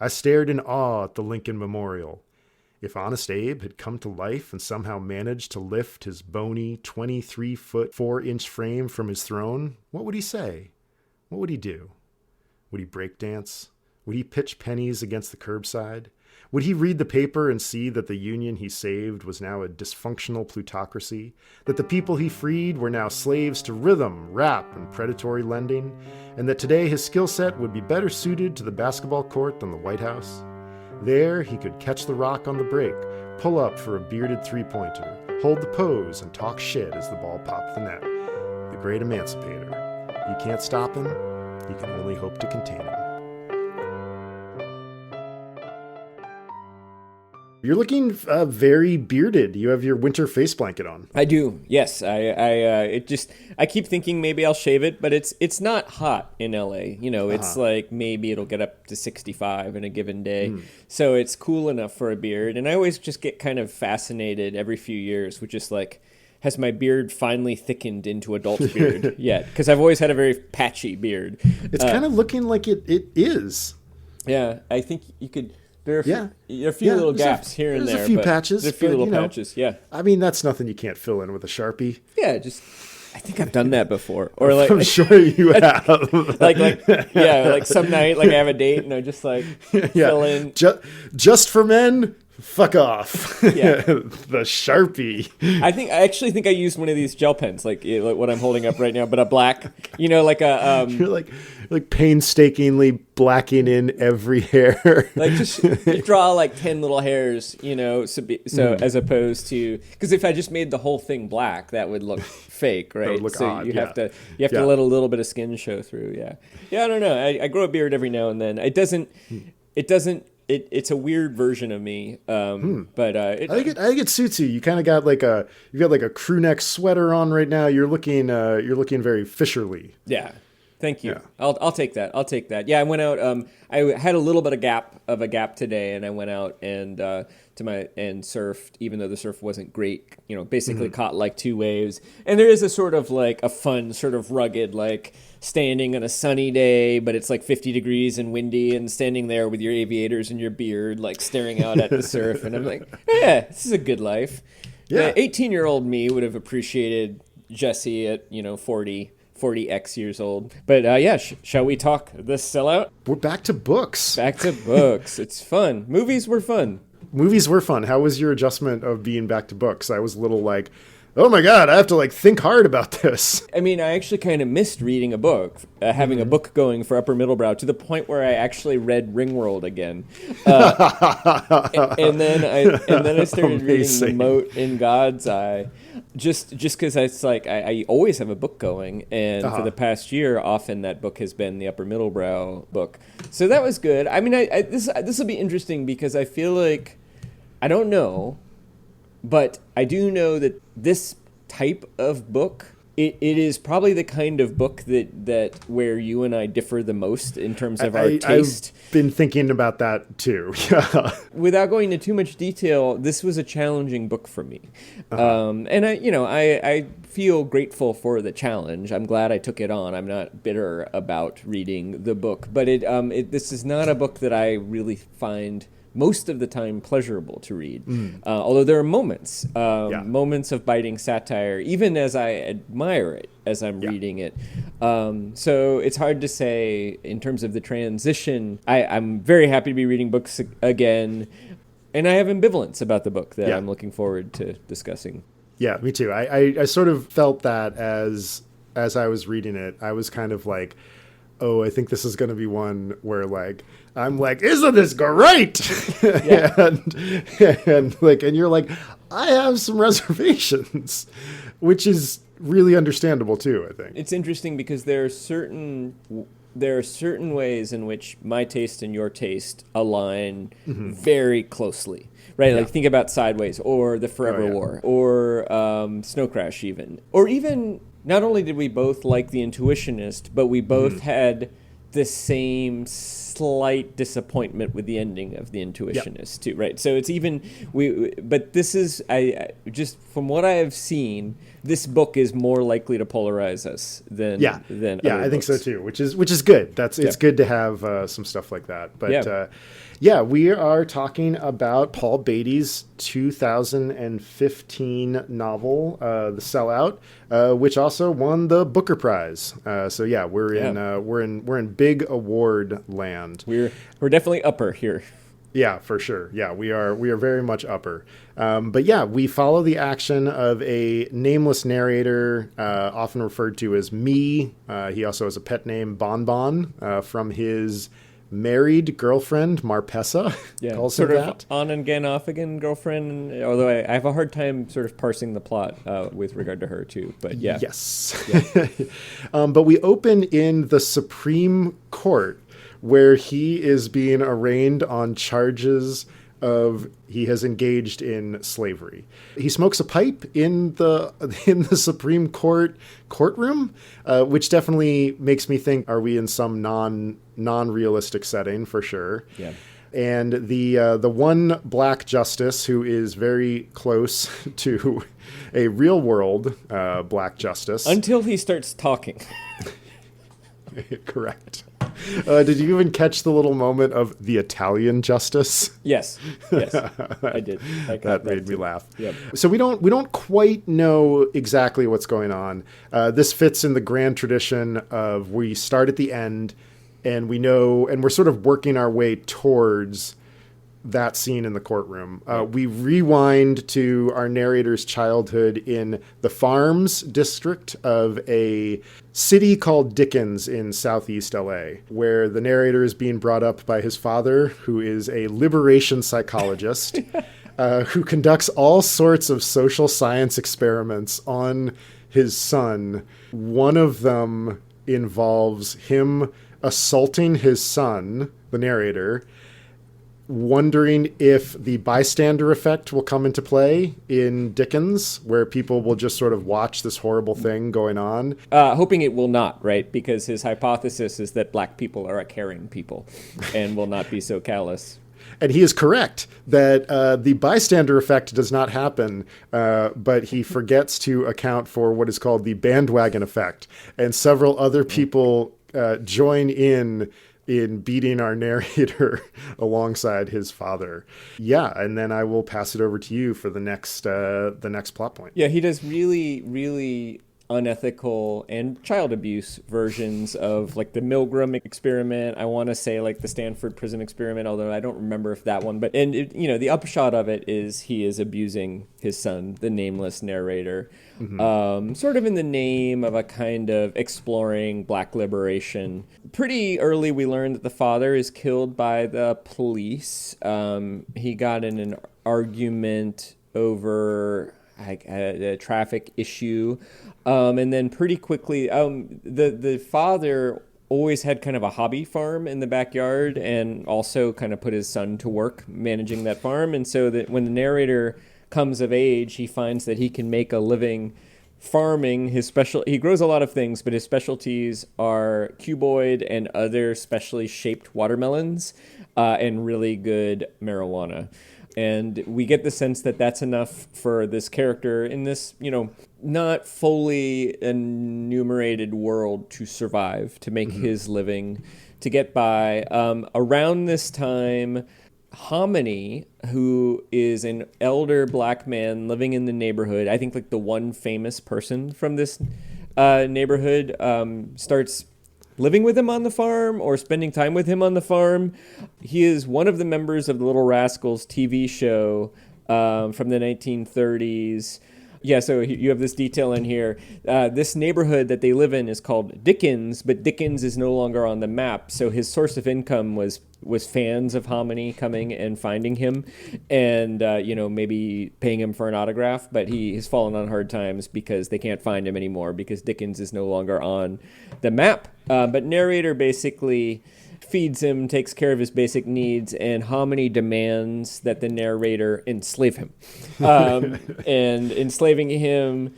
I stared in awe at the Lincoln Memorial. If Honest Abe had come to life and somehow managed to lift his bony 23-foot 4-inch frame from his throne, what would he say? What would he do? Would he break dance? Would he pitch pennies against the curbside? Would he read the paper and see that the union he saved was now a dysfunctional plutocracy, that the people he freed were now slaves to rhythm, rap, and predatory lending, and that today his skill set would be better suited to the basketball court than the White House? There he could catch the rock on the break, pull up for a bearded three-pointer, hold the pose, and talk shit as the ball popped the net. The great emancipator. You can't stop him, you can only hope to contain him. You're looking very bearded. You have your winter face blanket on. I do. Yes. I keep thinking maybe I'll shave it, but it's not hot in LA. You know, it's like maybe it'll get up to 65 in a given day. So it's cool enough for a beard. And I always just get kind of fascinated every few years with just like, has my beard finally thickened into adult beard yet? Because I've always had a very patchy beard. It's kind of looking like it is. Yeah, I think you could... There are a few little gaps here and there. There's a few patches. There's a few little patches, yeah. I mean, that's nothing you can't fill in with a Sharpie. Yeah, I think I've done that before. Or like, I'm sure you have. like some night, like I have a date and I just like fill in. Just for men? Fuck off. Yeah. The Sharpie. I actually think I used one of these gel pens, like what I'm holding up right now, but a black, like a... You're like painstakingly blacking in every hair. Like just you draw like 10 little hairs, so as opposed to... Because if I just made the whole thing black, that would look fake, right? That would look so odd, you have to let a little bit of skin show through, yeah. Yeah, I don't know. I grow a beard every now and then. It's a weird version of me, but I think it suits you. You kind of got you've got like a crew neck sweater on right now. You're looking very Fisher-ly. Yeah, thank you. Yeah. I'll take that. I'll take that. Yeah, I went out. I had a little bit of a gap today, and I went out and surfed, even though the surf wasn't great. Basically caught like 2 waves, and there is a sort of like a fun, sort of rugged like. Standing on a sunny day, but it's like 50 degrees and windy, and standing there with your aviators and your beard, like staring out at the surf. And I'm like, yeah, this is a good life. Yeah. 18-year-old me would have appreciated Jesse at, 40X years old. But shall we talk the Sellout? We're back to books. Back to books. It's fun. Movies were fun. How was your adjustment of being back to books? I was a little like... oh my God, I have to think hard about this. I mean, I actually kind of missed reading a book, having a book going for upper middle brow, to the point where I actually read Ringworld again. And then I started reading The Moat in God's Eye, just because it's like I always have a book going, and for the past year, often that book has been the upper middle brow book. So that was good. I mean, this will be interesting because I feel like, I don't know, but I do know that this type of book, it is probably the kind of book that where you and I differ the most in terms of our taste. I've been thinking about that too. Without going into too much detail, this was a challenging book for me, and I feel grateful for the challenge. I'm glad I took it on. I'm not bitter about reading the book, but this is not a book that I really find most of the time pleasurable to read. Although there are moments of biting satire, even as I admire it as I'm reading it. So it's hard to say in terms of the transition. I'm very happy to be reading books again, and I have ambivalence about the book that I'm looking forward to discussing. Yeah, me too. I sort of felt that as I was reading it, I was kind of like, oh, I think this is going to be one where I'm like, isn't this great? and you're like, I have some reservations, which is really understandable too, I think. It's interesting because there are certain ways in which my taste and your taste align very closely, right? Like think about Sideways or The Forever War or Snow Crash even. Or even, not only did we both like The Intuitionist, but we both had the same slight disappointment with the ending of The Intuitionist too, right? So it's even but this is I just from what I have seen, this book is more likely to polarize us than other I think so books. too, which is good. It's good to have some stuff like that. But we are talking about Paul Beatty's 2015 novel, The Sellout, which also won the Booker Prize. We're in big award land. We're definitely upper here. Yeah, for sure. Yeah, we are very much upper. We follow the action of a nameless narrator, often referred to as Me. He also has a pet name, Bon Bon, from his married girlfriend, Marpessa. Yeah, calls sort her of that. on and off again girlfriend. Although I have a hard time sort of parsing the plot with regard to her too. But yeah, Yes. Yeah. But we open in the Supreme Court, where he is being arraigned on charges of he has engaged in slavery. He smokes a pipe in the Supreme Court courtroom, which definitely makes me think, are we in some non-realistic setting for sure? Yeah. And the one black justice who is very close to a real world black justice. Until he starts talking. Correct. Did you even catch the little moment of the Italian justice? Yes, I did. That made me laugh. Yep. So we don't quite know exactly what's going on. This fits in the grand tradition of we start at the end, and we know, and we're sort of working our way towards that scene in the courtroom. We rewind to our narrator's childhood in the Farms district of a city called Dickens in southeast LA, where the narrator is being brought up by his father, who is a liberation psychologist, who conducts all sorts of social science experiments on his son. One of them involves him assaulting his son, the narrator, wondering if the bystander effect will come into play in Dickens, where people will just sort of watch this horrible thing going on. Hoping it will not, right? Because his hypothesis is that black people are a caring people and will not be so callous. And he is correct that the bystander effect does not happen, but he forgets to account for what is called the bandwagon effect. And several other people join in beating our narrator alongside his father. Yeah, and then I will pass it over to you for the next plot point. Yeah, he does really, really unethical and child abuse versions of like the Milgram experiment. I want to say like the Stanford prison experiment, although I don't remember if that one. But the upshot of it is he is abusing his son, the nameless narrator, sort of in the name of a kind of exploring black liberation. Pretty early, we learned that the father is killed by the police. He got in an argument over a traffic issue. And then pretty quickly, the father always had kind of a hobby farm in the backyard and also kind of put his son to work managing that farm. And so that when the narrator comes of age, he finds that he can make a living farming. He grows a lot of things, but his specialties are cuboid and other specially shaped watermelons and really good marijuana. And we get the sense that that's enough for this character in this, not fully enumerated world to survive, to make his living, to get by. Around this time, Hominy, who is an elder black man living in the neighborhood, I think like the one famous person from this neighborhood, starts living with him on the farm or spending time with him on the farm. He is one of the members of the Little Rascals TV show from the 1930s. Yeah, so you have this detail in here. This neighborhood that they live in is called Dickens, but Dickens is no longer on the map. So his source of income was fans of Hominy coming and finding him and, maybe paying him for an autograph. But he has fallen on hard times because they can't find him anymore because Dickens is no longer on the map. But narrator basically feeds him, takes care of his basic needs, and Hominy demands that the narrator enslave him. And enslaving him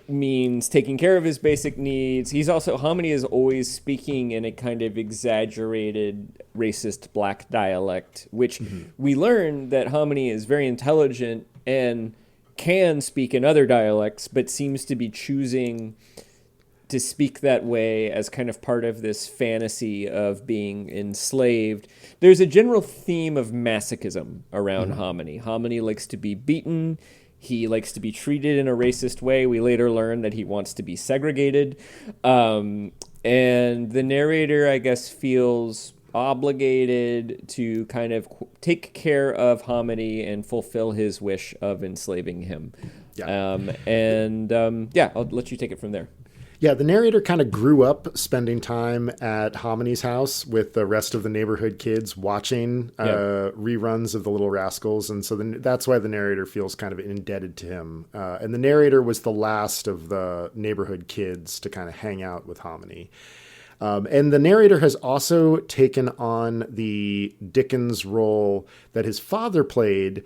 means taking care of his basic needs. Hominy is always speaking in a kind of exaggerated racist black dialect, which we learn that Hominy is very intelligent and can speak in other dialects, but seems to be choosing to speak that way as kind of part of this fantasy of being enslaved. There's a general theme of masochism around Hominy. Hominy likes to be beaten. He likes to be treated in a racist way. We later learn that he wants to be segregated. And the narrator, I guess, feels obligated to kind of take care of Hominy and fulfill his wish of enslaving him. Yeah. I'll let you take it from there. Yeah, the narrator kind of grew up spending time at Hominy's house with the rest of the neighborhood kids watching reruns of the Little Rascals. And so that's why the narrator feels kind of indebted to him. And the narrator was the last of the neighborhood kids to kind of hang out with Hominy. And the narrator has also taken on the Dickens role that his father played.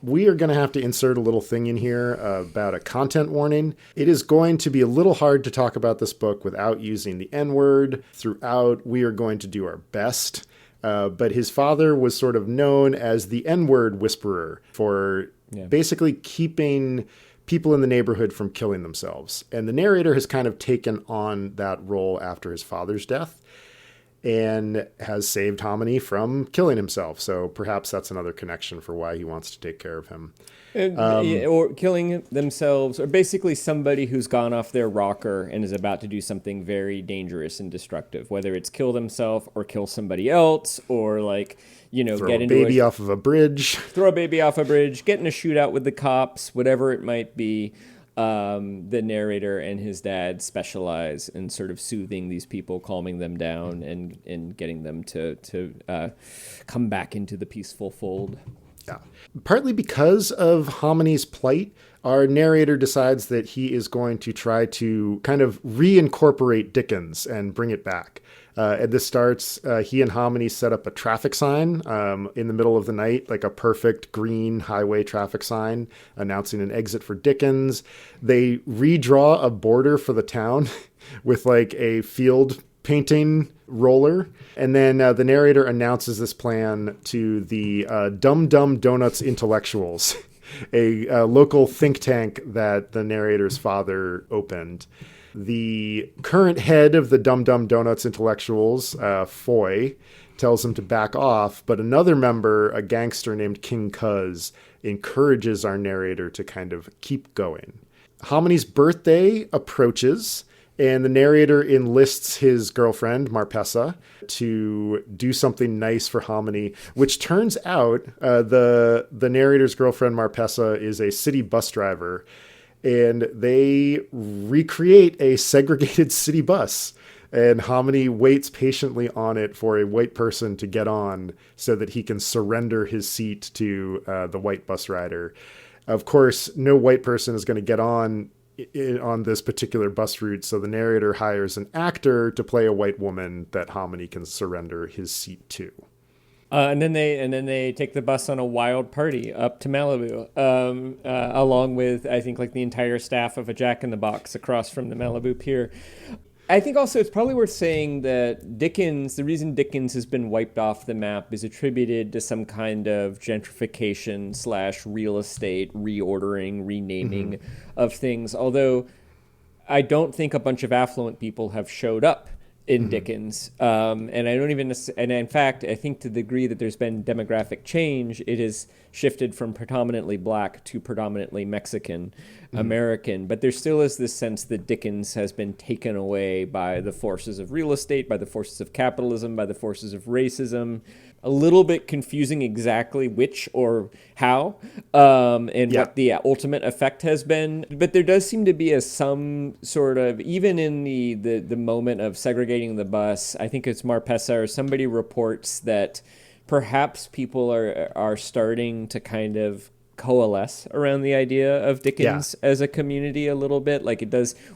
We are going to have to insert a little thing in here about a content warning. It is going to be a little hard to talk about this book without using the N-word throughout. We are going to do our best. But his father was sort of known as the N-word whisperer for basically keeping people in the neighborhood from killing themselves. And the narrator has kind of taken on that role after his father's death and has saved Hominy from killing himself. So perhaps that's another connection for why he wants to take care of him. Or killing themselves, or basically somebody who's gone off their rocker and is about to do something very dangerous and destructive, whether it's kill themselves or kill somebody else, or throw get into a baby off of a bridge. Throw a baby off a bridge, get in a shootout with the cops, whatever it might be. The narrator and his dad specialize in sort of soothing these people, calming them down, and getting them to come back into the peaceful fold. Yeah. Partly because of Hominy's plight, our narrator decides that he is going to try to kind of reincorporate Dickens and bring it back. And this starts, he and Hominy set up a traffic sign in the middle of the night, like a perfect green highway traffic sign announcing an exit for Dickens. They redraw a border for the town with like a field painting roller. And then the narrator announces this plan to the Dum Dum Donuts intellectuals, a local think tank that the narrator's father opened. The current head of the Dum Dum Donuts intellectuals, Foy, tells him to back off, but another member, a gangster named King Cuz, encourages our narrator to kind of keep going. Hominy's birthday approaches, and the narrator enlists his girlfriend, Marpessa, to do something nice for Hominy, which turns out the narrator's girlfriend, Marpessa, is a city bus driver, and they recreate a segregated city bus. And Hominy waits patiently on it for a white person to get on so that he can surrender his seat to the white bus rider. Of course, no white person is going to get on this particular bus route, so the narrator hires an actor to play a white woman that Hominy can surrender his seat to. And then they take the bus on a wild party up to Malibu, along with, I think, like the entire staff of a Jack in the Box across from the Malibu Pier. I think also it's probably worth saying that the reason Dickens has been wiped off the map is attributed to some kind of gentrification / real estate reordering, renaming of things. Although I don't think a bunch of affluent people have showed up in Dickens. And in fact, I think to the degree that there's been demographic change, it has shifted from predominantly black to predominantly Mexican American. But there still is this sense that Dickens has been taken away by the forces of real estate, by the forces of capitalism, by the forces of racism. A little bit confusing exactly which or how, and what the ultimate effect has been. But there does seem to be some sort of, even in the moment of segregating the bus, I think it's Marpessa or somebody reports that perhaps people are starting to kind of coalesce around the idea of Dickens as a community a little bit. Like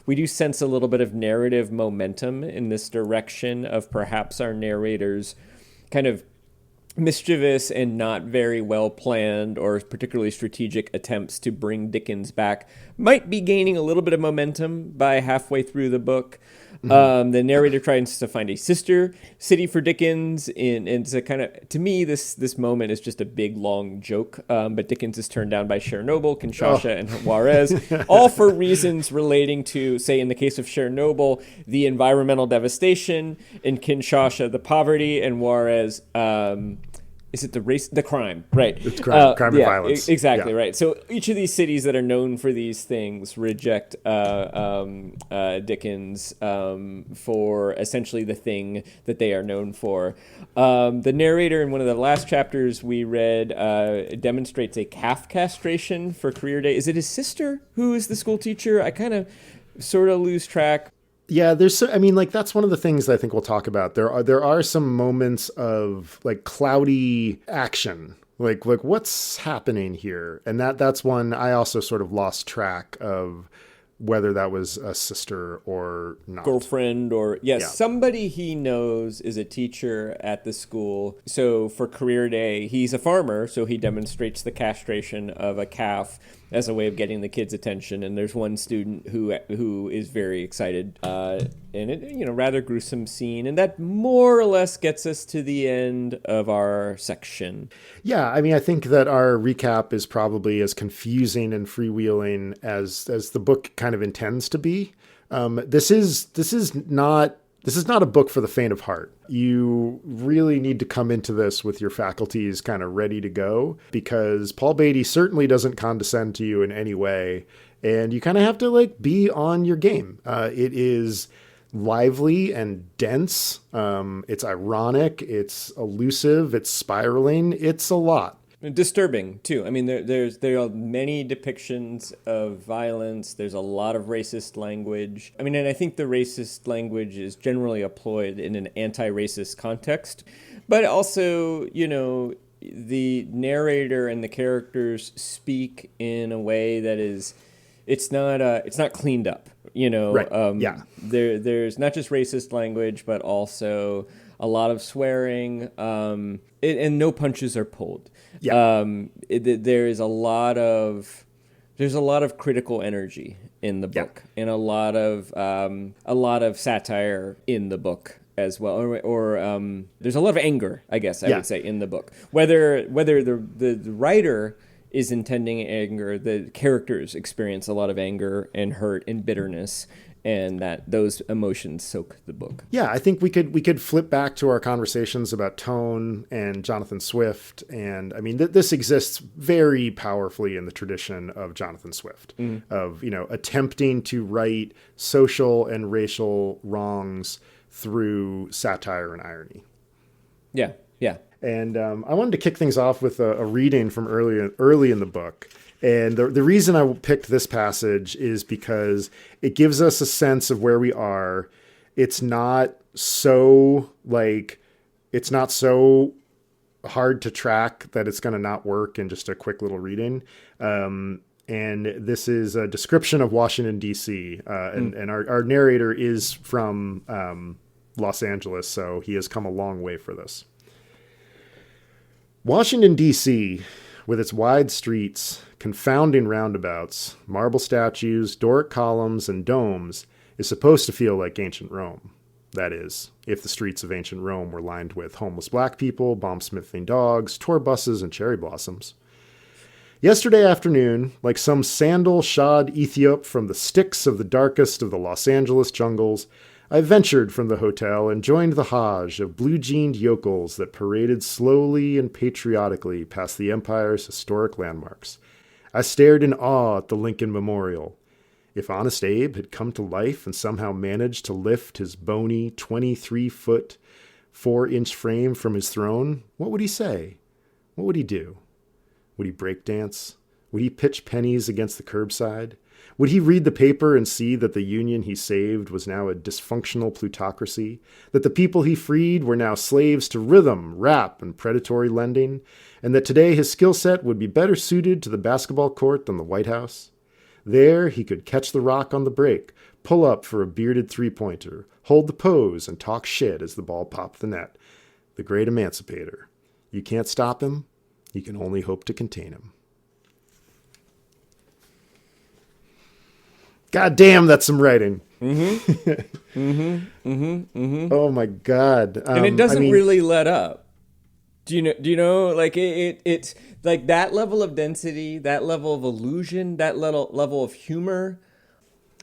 we do sense a little bit of narrative momentum in this direction of perhaps our narrators kind of mischievous and not very well planned or particularly strategic attempts to bring Dickens back might be gaining a little bit of momentum by halfway through the book. The narrator tries to find a sister city for Dickens, and to kind of, to me, this moment is just a big long joke. But Dickens is turned down by Chernobyl, Kinshasa, and Juarez, all for reasons relating to, say, in the case of Chernobyl, the environmental devastation; in Kinshasa, the poverty; and Juarez. Is it the race, the crime, right? It's crime and violence. Exactly, right. So each of these cities that are known for these things reject Dickens for essentially the thing that they are known for. The narrator in one of the last chapters we read demonstrates a calf castration for career day. Is it his sister who is the school teacher? I kind of sort of lose track. Yeah, that's one of the things I think we'll talk about. There are some moments of like cloudy action, like what's happening here, and that's one I also sort of lost track of whether that was a sister or not. Girlfriend or somebody he knows is a teacher at the school. So for career day, he's a farmer, so he demonstrates the castration of a calf as a way of getting the kids' attention. And there's one student who is very excited, and it, rather gruesome scene, and that more or less gets us to the end of our section. Yeah, I mean, I think that our recap is probably as confusing and freewheeling as the book kind of intends to be. This is not a book for the faint of heart. You really need to come into this with your faculties kind of ready to go, because Paul Beatty certainly doesn't condescend to you in any way, and you kind of have to like be on your game. It is lively and dense. It's ironic. It's elusive. It's spiraling. It's a lot. Disturbing too. I mean, there are many depictions of violence. There's a lot of racist language. I mean, and I think the racist language is generally employed in an anti-racist context, but also, the narrator and the characters speak in a way that is, it's not cleaned up. Right. There's not just racist language, but also a lot of swearing, and no punches are pulled. Yeah. There's a lot of critical energy in the book, and a lot of satire in the book as well, or there's a lot of anger, I guess I would say, in the book. Whether the writer is intending anger, the characters experience a lot of anger and hurt and bitterness, and that those emotions soak the book. Yeah, I think we could flip back to our conversations about tone and Jonathan Swift, and I mean this exists very powerfully in the tradition of Jonathan Swift, of attempting to right social and racial wrongs through satire and irony. Yeah. And I wanted to kick things off with a reading from early in the book. And the reason I picked this passage is because it gives us a sense of where we are. It's not so hard to track that it's going to not work in just a quick little reading. And this is a description of Washington, D.C. And our narrator is from Los Angeles, so he has come a long way for this. Washington, D.C., with its wide streets, confounding roundabouts, marble statues, Doric columns, and domes, is supposed to feel like ancient Rome. That is, if the streets of ancient Rome were lined with homeless black people, bomb-smithing dogs, tour buses, and cherry blossoms. Yesterday afternoon, like some sandal-shod Ethiop from the sticks of the darkest of the Los Angeles jungles, I ventured from the hotel and joined the Hajj of blue-jeaned yokels that paraded slowly and patriotically past the Empire's historic landmarks. I stared in awe at the Lincoln Memorial. If Honest Abe had come to life and somehow managed to lift his bony 23-foot, 4-inch frame from his throne, what would he say? What would he do? Would he break dance? Would he pitch pennies against the curbside? Would he read the paper and see that the union he saved was now a dysfunctional plutocracy, that the people he freed were now slaves to rhythm, rap, and predatory lending, and that today his skill set would be better suited to the basketball court than the White House? There he could catch the rock on the break, pull up for a bearded three-pointer, hold the pose, and talk shit as the ball popped the net. The great emancipator. You can't stop him. You can only hope to contain him. God damn, that's some writing. Oh my God. And it doesn't really let up. Do you know, like it's like that level of density, that level of illusion, that level of humor,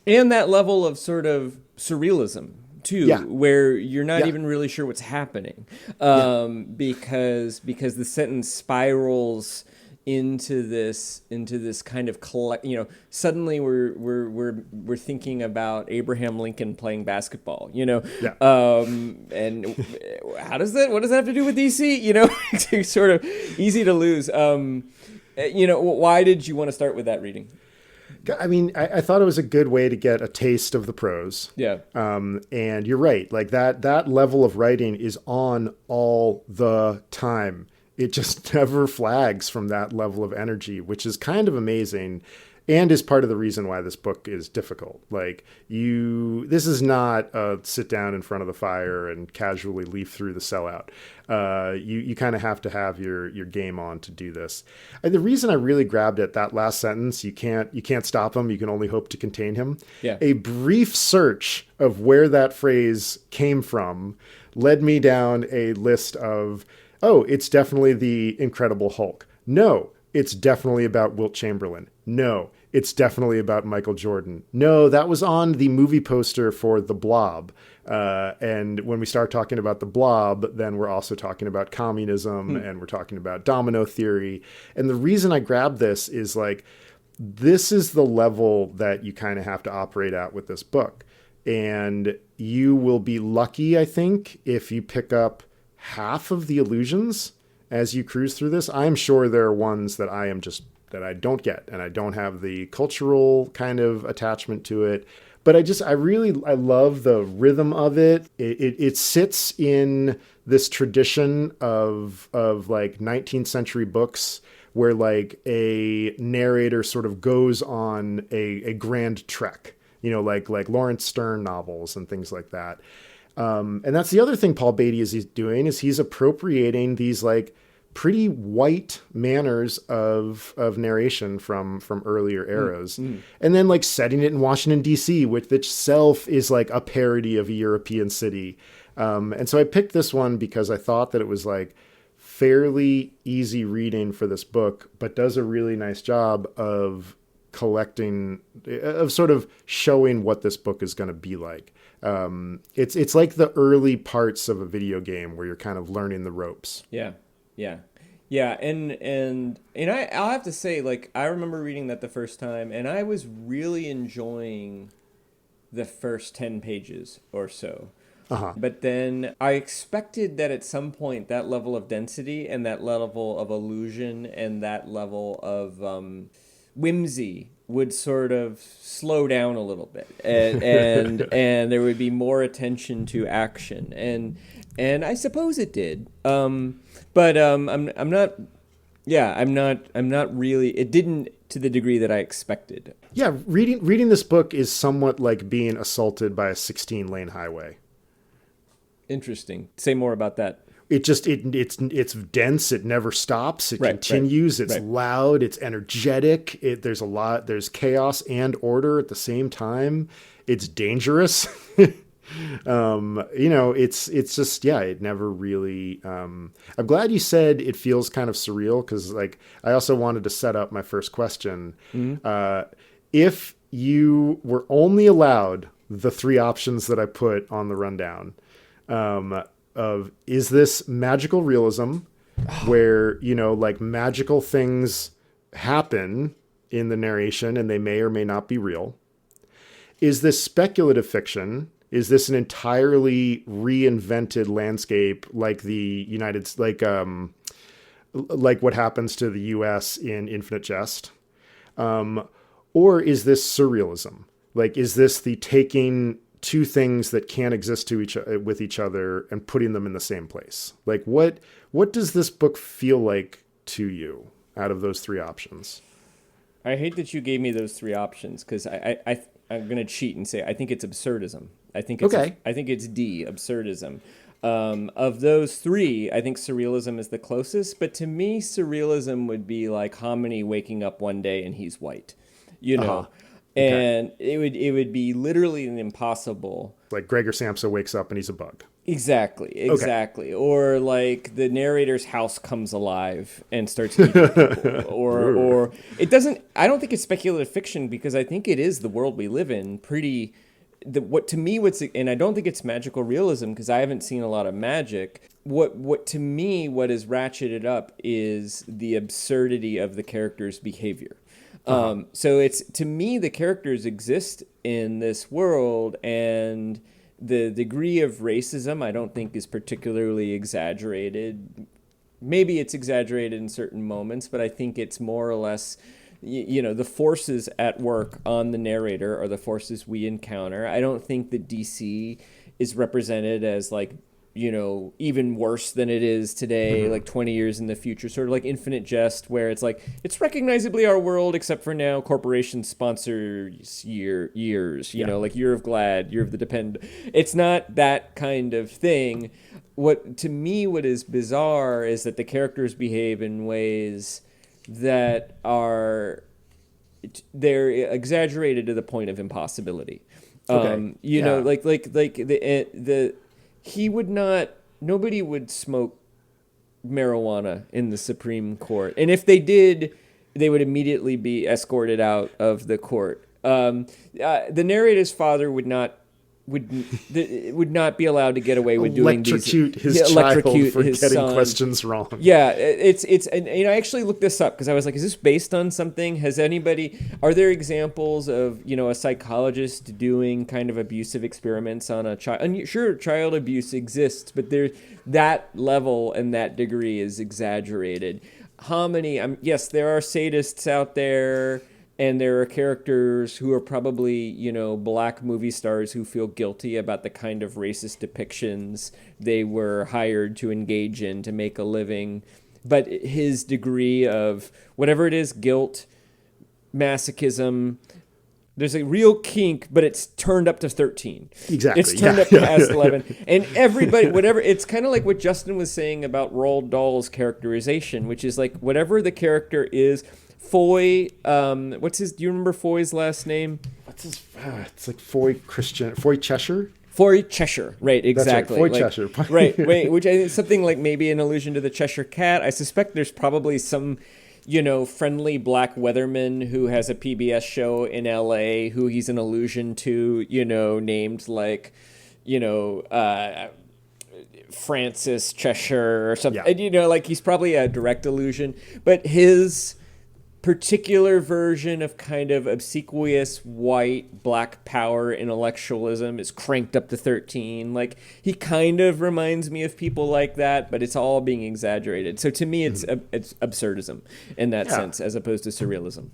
and that level of sort of surrealism too, Yeah. where you're not Yeah. even really sure what's happening, because the sentence spirals into this kind of suddenly we're thinking about Abraham Lincoln playing basketball, Yeah. and what does that have to do with DC? It's sort of easy to lose. Why did you want to start with that reading? I mean, I thought it was a good way to get a taste of the prose. Yeah. And you're right. Like that level of writing is on all the time. It just never flags from that level of energy, which is kind of amazing and is part of the reason why this book is difficult. Like this is not a sit down in front of the fire and casually leaf through the Sellout. You kind of have to have your game on to do this. And the reason I really grabbed at that last sentence, you can't stop him. You can only hope to contain him. Yeah. A brief search of where that phrase came from led me down a list of, oh, it's definitely the Incredible Hulk. No, it's definitely about Wilt Chamberlain. No, it's definitely about Michael Jordan. No, that was on the movie poster for The Blob. And when we start talking about The Blob, then we're also talking about communism and we're talking about domino theory. And the reason I grabbed this is like, this is the level that you kind of have to operate at with this book. And you will be lucky, I think, if you pick up half of the illusions as you cruise through this. I'm sure there are ones that that I don't get, and I don't have the cultural kind of attachment to it. But I love the rhythm of it. It sits in this tradition of like 19th century books where like a narrator sort of goes on a grand trek, like Lawrence Stern novels and things like that. And that's the other thing Paul Beatty is doing, is he's appropriating these like pretty white manners of narration from earlier eras, and then like setting it in Washington D.C., which itself is like a parody of a European city. And so I picked this one because I thought that it was like fairly easy reading for this book, but does a really nice job of sort of showing what this book is going to be like. It's like the early parts of a video game where you're kind of learning the ropes. Yeah, and I'll have to say, like, I remember reading that the first time, and I was really enjoying the first 10 pages or so. Uh-huh. But then I expected that at some point that level of density and that level of illusion and that level of whimsy would sort of slow down a little bit, and there would be more attention to action, and I suppose it did. But I'm not really. It didn't to the degree that I expected. Yeah, reading this book is somewhat like being assaulted by a 16-lane highway. Interesting. Say more about that. It's dense. It never stops. It continues. It's loud. It's energetic. There's chaos and order at the same time. It's dangerous. It's just, it never really, I'm glad you said it feels kind of surreal. 'Cause like, I also wanted to set up my first question. If you were only allowed the three options that I put on the rundown, is this magical realism where, like magical things happen in the narration and they may or may not be real? Is this speculative fiction? Is this an entirely reinvented landscape like like what happens to the US in Infinite Jest? Or is this surrealism? Like, is this the taking two things that can't exist with each other and putting them in the same place? Like, what does this book feel like to you out of those three options? I hate that you gave me those three options, because I'm going to cheat and say I think it's absurdism. I think it's D, absurdism. Of those three, I think surrealism is the closest. But to me, surrealism would be like Hominy waking up one day and he's white, you know, Okay. and it would be literally an impossible. Like Gregor Samsa wakes up and he's a bug. Exactly. Or like the narrator's house comes alive and starts eating people. Or it doesn't. I don't think it's speculative fiction because I think it is the world we live in. And I don't think it's magical realism because I haven't seen a lot of magic. What is ratcheted up is the absurdity of the character's behavior. So it's, to me, the characters exist in this world, and the degree of racism I don't think is particularly exaggerated. Maybe it's exaggerated in certain moments, but I think it's more or less, the forces at work on the narrator are the forces we encounter. I don't think that DC is represented as like, even worse than it is today, like 20 years in the future, sort of like Infinite Jest, where it's like, it's recognizably our world, except for now corporations sponsor years, like Year of Glad, Year of the Dependent. It's not that kind of thing. What is bizarre is that the characters behave in ways that they're exaggerated to the point of impossibility. Okay. Nobody would smoke marijuana in the Supreme Court. And if they did, they would immediately be escorted out of the court. The narrator's father would not be allowed to get away with doing these. Electrocute his child for getting questions wrong. Yeah, and I actually looked this up because I was like, is this based on something? Are there examples of, a psychologist doing kind of abusive experiments on a child? And sure, child abuse exists, but that level and that degree is exaggerated. Yes, there are sadists out there. And there are characters who are probably, black movie stars who feel guilty about the kind of racist depictions they were hired to engage in to make a living. But his degree of whatever it is, guilt, masochism, there's a real kink, but it's turned up to 13. Exactly. It's turned up past 11. And everybody, it's kind of like what Justin was saying about Roald Dahl's characterization, which is like whatever the character is. Foy, do you remember Foy's last name? It's like Foy Cheshire? Foy Cheshire, right, exactly. That's right, Cheshire. Right, which I think is something like maybe an allusion to the Cheshire Cat. I suspect there's probably some, friendly black weatherman who has a PBS show in LA who he's an allusion to, named like, Francis Cheshire or something. Yeah. Like he's probably a direct allusion, but his particular version of kind of obsequious white black power intellectualism is cranked up to 13. Like he kind of reminds me of people like that, but it's all being exaggerated. So to me, it's absurdism in that sense, as opposed to surrealism.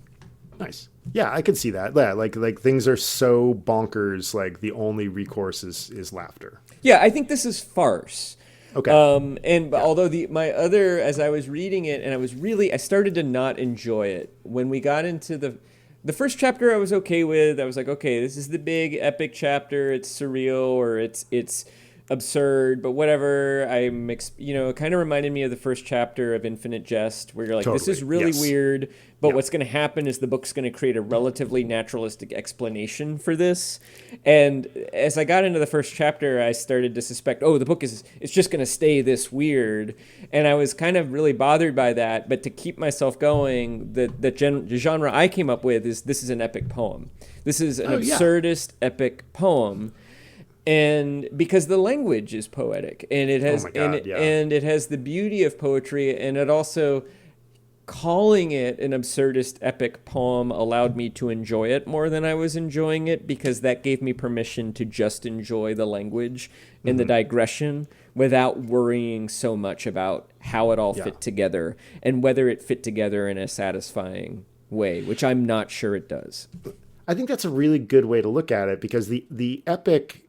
Nice. Yeah, I could see that. Yeah, like things are so bonkers, like the only recourse is laughter. Yeah, I think this is farce. Okay. Although as I was reading it, and I started to not enjoy it when we got into the first chapter. I was okay with. I was like, okay, this is the big epic chapter. It's surreal or it's absurd, but whatever. It kind of reminded me of the first chapter of Infinite Jest, where you're like, totally. This is really weird, but Yep. What's going to happen is the book's going to create a relatively naturalistic explanation for this. And as I got into the first chapter, I started to suspect, the book it's just going to stay this weird. And I was kind of really bothered by that. But to keep myself going, the genre I came up with is this is an epic poem. This is an absurdist epic poem. And because the language is poetic, and it has and it has the beauty of poetry, and it also, calling it an absurdist epic poem allowed me to enjoy it more than I was enjoying it, because that gave me permission to just enjoy the language and the digression without worrying so much about how it all fit together and whether it fit together in a satisfying way, which I'm not sure it does. I think that's a really good way to look at it, because the epic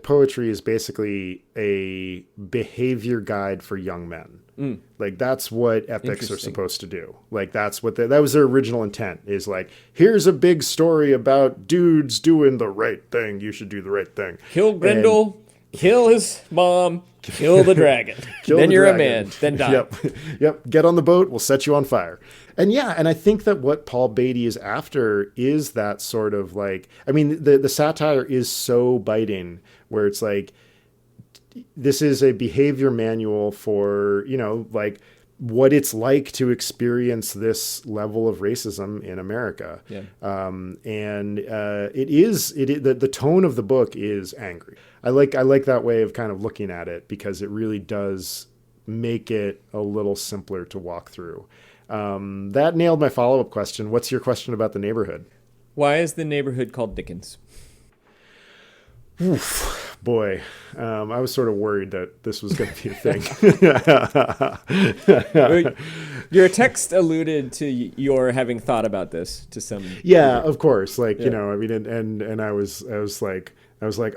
poetry is basically a behavior guide for young men. Like that's what epics are supposed to do. Like that's what that was their original intent, is like, here's a big story about dudes doing the right thing. You should do the right thing. Kill Grendel, Kill his mom, kill the dragon. Then you're dragon. A man, then die. Yep. Get on the boat, we'll set you on fire. And I think that what Paul Beatty is after is that sort of like, I mean, the satire is so biting where it's like, this is a behavior manual for, like what it's like to experience this level of racism in America. Yeah. The tone of the book is angry. I like that way of kind of looking at it because it really does make it a little simpler to walk through. That nailed my follow-up question. What's your question about the neighborhood? Why is the neighborhood called Dickens? Oof, boy, I was sort of worried that this was going to be a thing. Your text alluded to your having thought about this to some degree. Of course. Like, I mean, and I was like,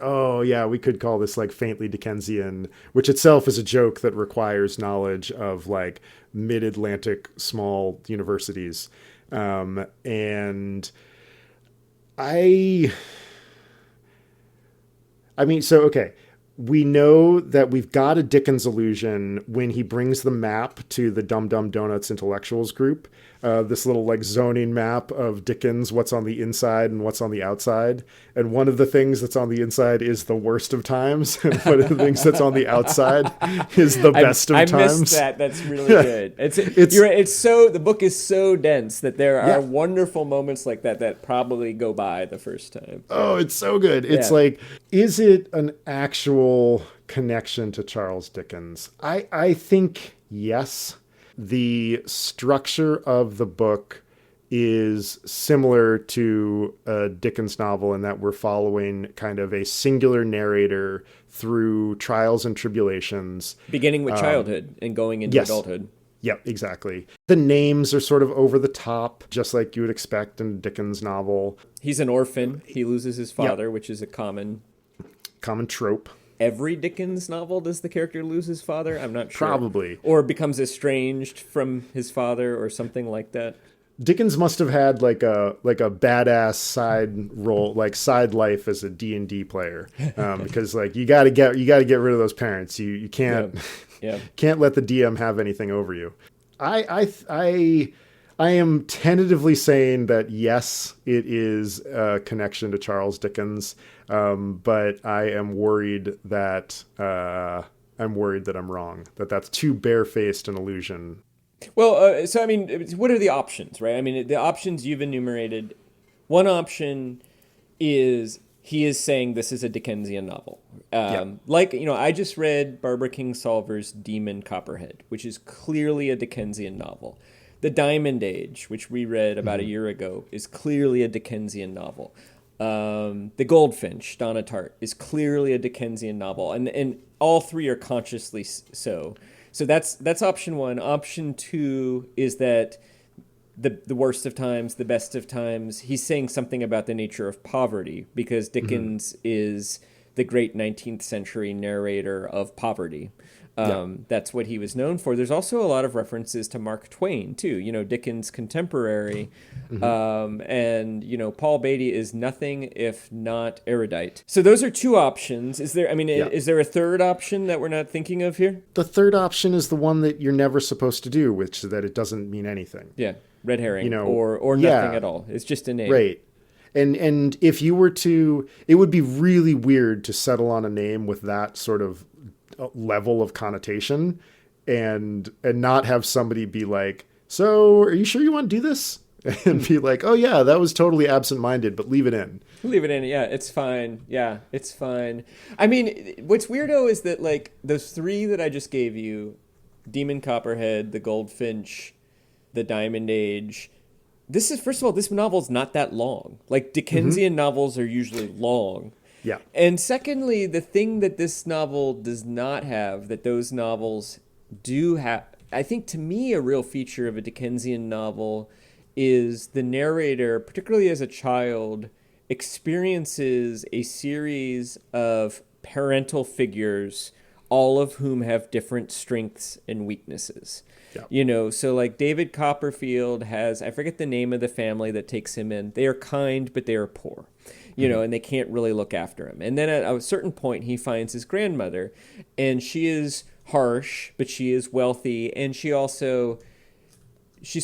oh yeah, we could call this like faintly Dickensian, which itself is a joke that requires knowledge of like mid-Atlantic small universities. And I mean, so, okay, we know that we've got a Dickens allusion when he brings the map to the Dum Dum Donuts intellectuals group, this little like zoning map of Dickens, what's on the inside and what's on the outside. And one of the things that's on the inside is the worst of times. And one of the things that's on the outside is the best of times. I missed that. That's really good. The book is so dense that there are wonderful moments like that probably go by the first time. Oh, it's so good. It's like, is it an actual connection to Charles Dickens? I think yes. The structure of the book is similar to a Dickens novel in that we're following kind of a singular narrator through trials and tribulations. Beginning with childhood and going into adulthood. Yep, exactly. The names are sort of over the top, just like you would expect in a Dickens novel. He's an orphan. He loses his father, which is a common trope. Every Dickens novel does the character lose his father? I'm not sure. Probably. Or becomes estranged from his father or something like that. Dickens must have had like a badass side role, like side life as a D&D player, because like you got to get rid of those parents. You can't can't let the DM have anything over you. I am tentatively saying that yes, it is a connection to Charles Dickens, but I am worried that I'm wrong. That's too barefaced an illusion. Well, so I mean, what are the options, right? I mean, the options you've enumerated. One option is he is saying this is a Dickensian novel. Like, I just read Barbara Kingsolver's Demon Copperhead, which is clearly a Dickensian novel. The Diamond Age, which we read about a year ago, is clearly a Dickensian novel. The Goldfinch, Donna Tartt, is clearly a Dickensian novel, and all three are consciously so. So that's option one. Option two is that the worst of times, the best of times, he's saying something about the nature of poverty, because Dickens is the great 19th century narrator of poverty. That's what he was known for. There's also a lot of references to Mark Twain, too, Dickens' contemporary. And, Paul Beatty is nothing if not erudite. So those are two options. Is there a third option that we're not thinking of here? The third option is the one that you're never supposed to do, which is that it doesn't mean anything. Yeah, red herring or nothing at all. It's just a name. Right. And if you were to, it would be really weird to settle on a name with that sort of level of connotation and not have somebody be like, so are you sure you want to do this? And be like, oh yeah, that was totally absent-minded, but leave it in. Leave it in. Yeah, it's fine. Yeah, it's fine. I mean, what's weirdo is that like those three that I just gave you, Demon Copperhead, The Goldfinch, The Diamond Age, first of all, this novel's not that long. Like Dickensian novels are usually long. Yeah. And secondly, the thing that this novel does not have, that those novels do have, I think to me a real feature of a Dickensian novel is the narrator, particularly as a child, experiences a series of parental figures, all of whom have different strengths and weaknesses. Yeah. So like David Copperfield has, I forget the name of the family that takes him in. They are kind, but they are poor. you know, and they can't really look after him. And then at a certain point, he finds his grandmother, and she is harsh, but she is wealthy, and she's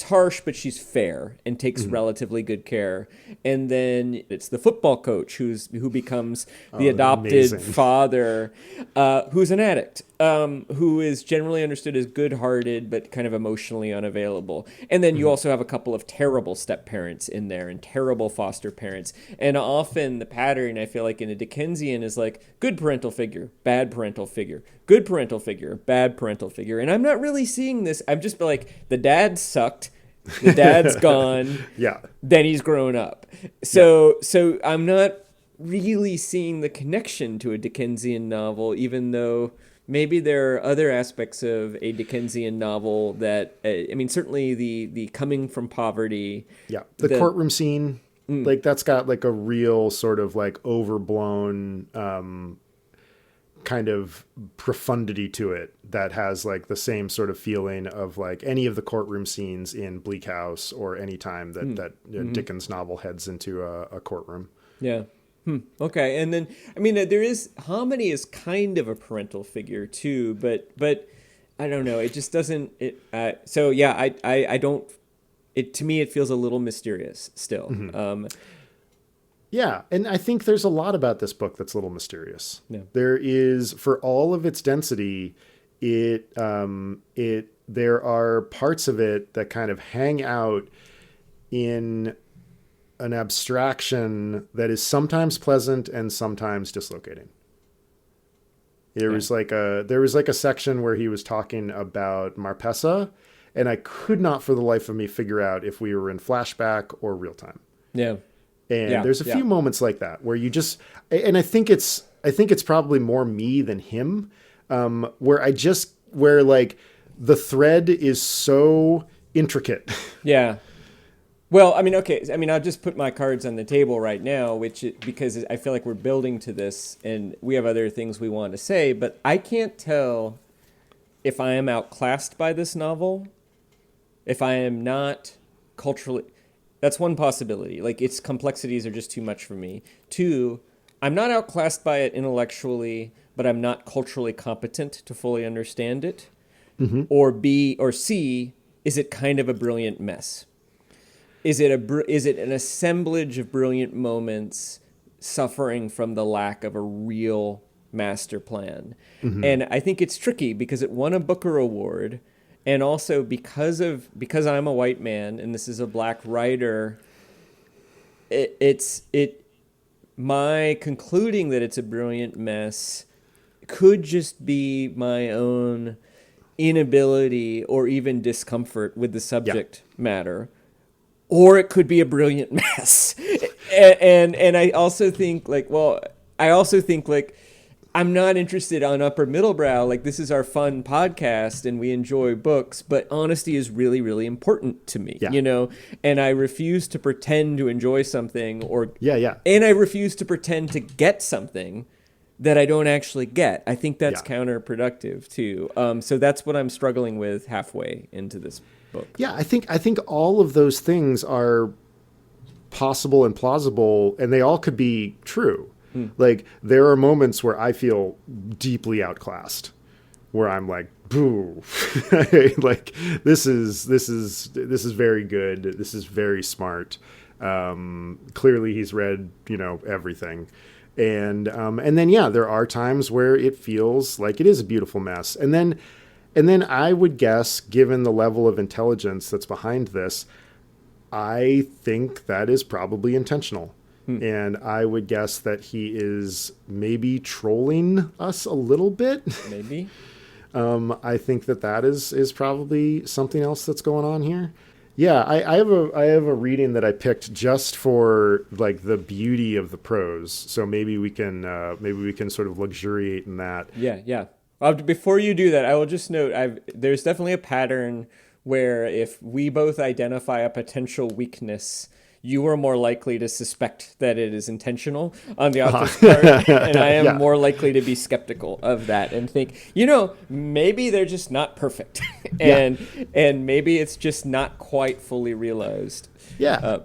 harsh, but she's fair and takes relatively good care. And then it's the football coach who becomes the adopted amazing. father, who's an addict, who is generally understood as good-hearted but kind of emotionally unavailable. And then you also have a couple of terrible step-parents in there and terrible foster parents. And often the pattern, I feel like, in a Dickensian is like good parental figure, bad parental figure, good parental figure, bad parental figure. And I'm not really seeing this. I'm just like, the dad sucked. The dad's gone. Yeah. Then he's grown up. So I'm not really seeing the connection to a Dickensian novel, even though maybe there are other aspects of a Dickensian novel that, I mean, certainly the coming from poverty. Yeah. The courtroom scene, like that's got like a real sort of like overblown kind of profundity to it that has like the same sort of feeling of like any of the courtroom scenes in Bleak House or any time that Dickens novel heads into a courtroom. Yeah. Okay. And then, I mean, Hominy is kind of a parental figure too, but I don't know. It just doesn't, I don't, to me, it feels a little mysterious still. Yeah, and I think there's a lot about this book that's a little mysterious. Yeah. There is, for all of its density, there are parts of it that kind of hang out in an abstraction that is sometimes pleasant and sometimes dislocating. There was like a section where he was talking about Marpessa, and I could not for the life of me figure out if we were in flashback or real time. Yeah. And there's a few moments like that where you just, and I think it's probably more me than him, where like the thread is so intricate. Yeah. Well, I mean, okay. I mean, I'll just put my cards on the table right now, because I feel like we're building to this and we have other things we want to say, but I can't tell if I am outclassed by this novel, if I am not culturally. That's one possibility. Like, its complexities are just too much for me. 2, I'm not outclassed by it intellectually, but I'm not culturally competent to fully understand it. Or B, or C, is it kind of a brilliant mess? Is it an assemblage of brilliant moments suffering from the lack of a real master plan? And I think it's tricky because it won a Booker Award. And also because I'm a white man and this is a black writer, my concluding that it's a brilliant mess could just be my own inability or even discomfort with the subject matter, or it could be a brilliant mess. And I also think I'm not interested on upper middle brow. Like, this is our fun podcast and we enjoy books, but honesty is really, really important to me, you know, and I refuse to pretend to enjoy something and I refuse to pretend to get something that I don't actually get. I think that's counterproductive too. So that's what I'm struggling with halfway into this book. Yeah. I think all of those things are possible and plausible, and they all could be true. Like, there are moments where I feel deeply outclassed, where I'm like, boo, like this is very good. This is very smart. Clearly he's read, everything. And then, there are times where it feels like it is a beautiful mess. And then I would guess, given the level of intelligence that's behind this, I think that is probably intentional. And I would guess that he is maybe trolling us a little bit. Maybe. I think that is probably something else that's going on here. Yeah, I have a reading that I picked just for like the beauty of the prose. So maybe we can sort of luxuriate in that. Yeah. Before you do that, I will just note there's definitely a pattern where if we both identify a potential weakness, you are more likely to suspect that it is intentional on the author's part, and I am more likely to be skeptical of that and think, maybe they're just not perfect, and maybe it's just not quite fully realized. Yeah.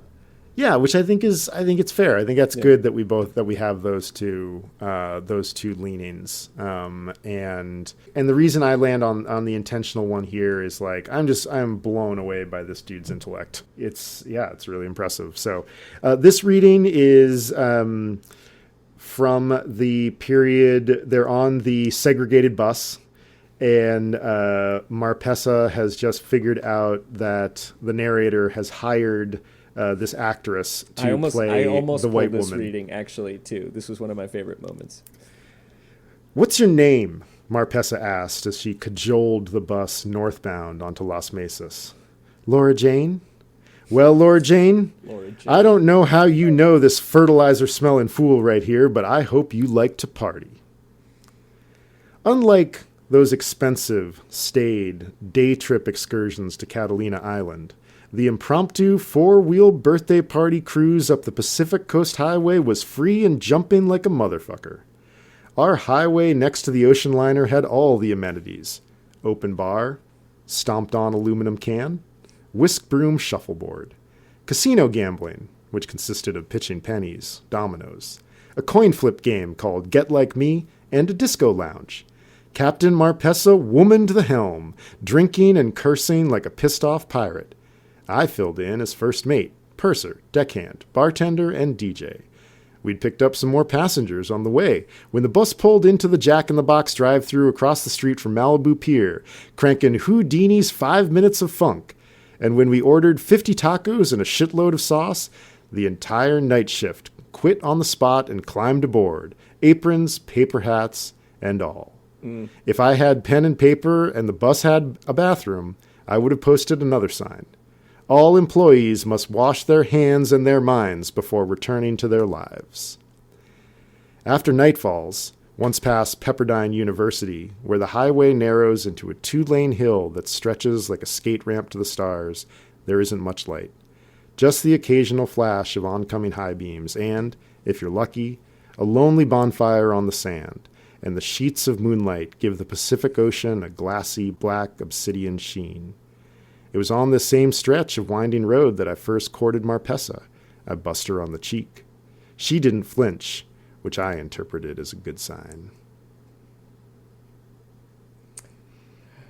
Yeah, which I think it's fair. I think that's good that we have those two leanings. And the reason I land on the intentional one here is like I'm blown away by this dude's intellect. It's really impressive. So this reading is from the period they're on the segregated bus. And Marpessa has just figured out that the narrator has hired this actress to play the white woman. This reading, actually, too. This was one of my favorite moments. "What's your name?" Marpessa asked as she cajoled the bus northbound onto Las Mesas. "Laura Jane?" "Well, Laura Jane, I don't know how you know this fertilizer-smelling fool right here, but I hope you like to party." Unlike those expensive, staid, day-trip excursions to Catalina Island, the impromptu four-wheel birthday party cruise up the Pacific Coast Highway was free and jumping like a motherfucker. Our highway next to the ocean liner had all the amenities. Open bar, stomped-on aluminum can, whisk broom shuffleboard, casino gambling, which consisted of pitching pennies, dominoes, a coin flip game called Get Like Me, and a disco lounge. Captain Marpessa womaned the helm, drinking and cursing like a pissed-off pirate. I filled in as first mate, purser, deckhand, bartender, and DJ. We'd picked up some more passengers on the way when the bus pulled into the Jack in the Box drive-thru across the street from Malibu Pier, cranking Houdini's 5 Minutes of Funk. And when we ordered 50 tacos and a shitload of sauce, the entire night shift quit on the spot and climbed aboard, aprons, paper hats, and all. If I had pen and paper and the bus had a bathroom, I would have posted another sign. All employees must wash their hands and their minds before returning to their lives. After night falls, once past Pepperdine University, where the highway narrows into a 2-lane hill that stretches like a skate ramp to the stars, there isn't much light. Just the occasional flash of oncoming high beams and, if you're lucky, a lonely bonfire on the sand, and the sheets of moonlight give the Pacific Ocean a glassy, black obsidian sheen. It was on this same stretch of winding road that I first courted Marpessa. I bussed her on the cheek. She didn't flinch, which I interpreted as a good sign.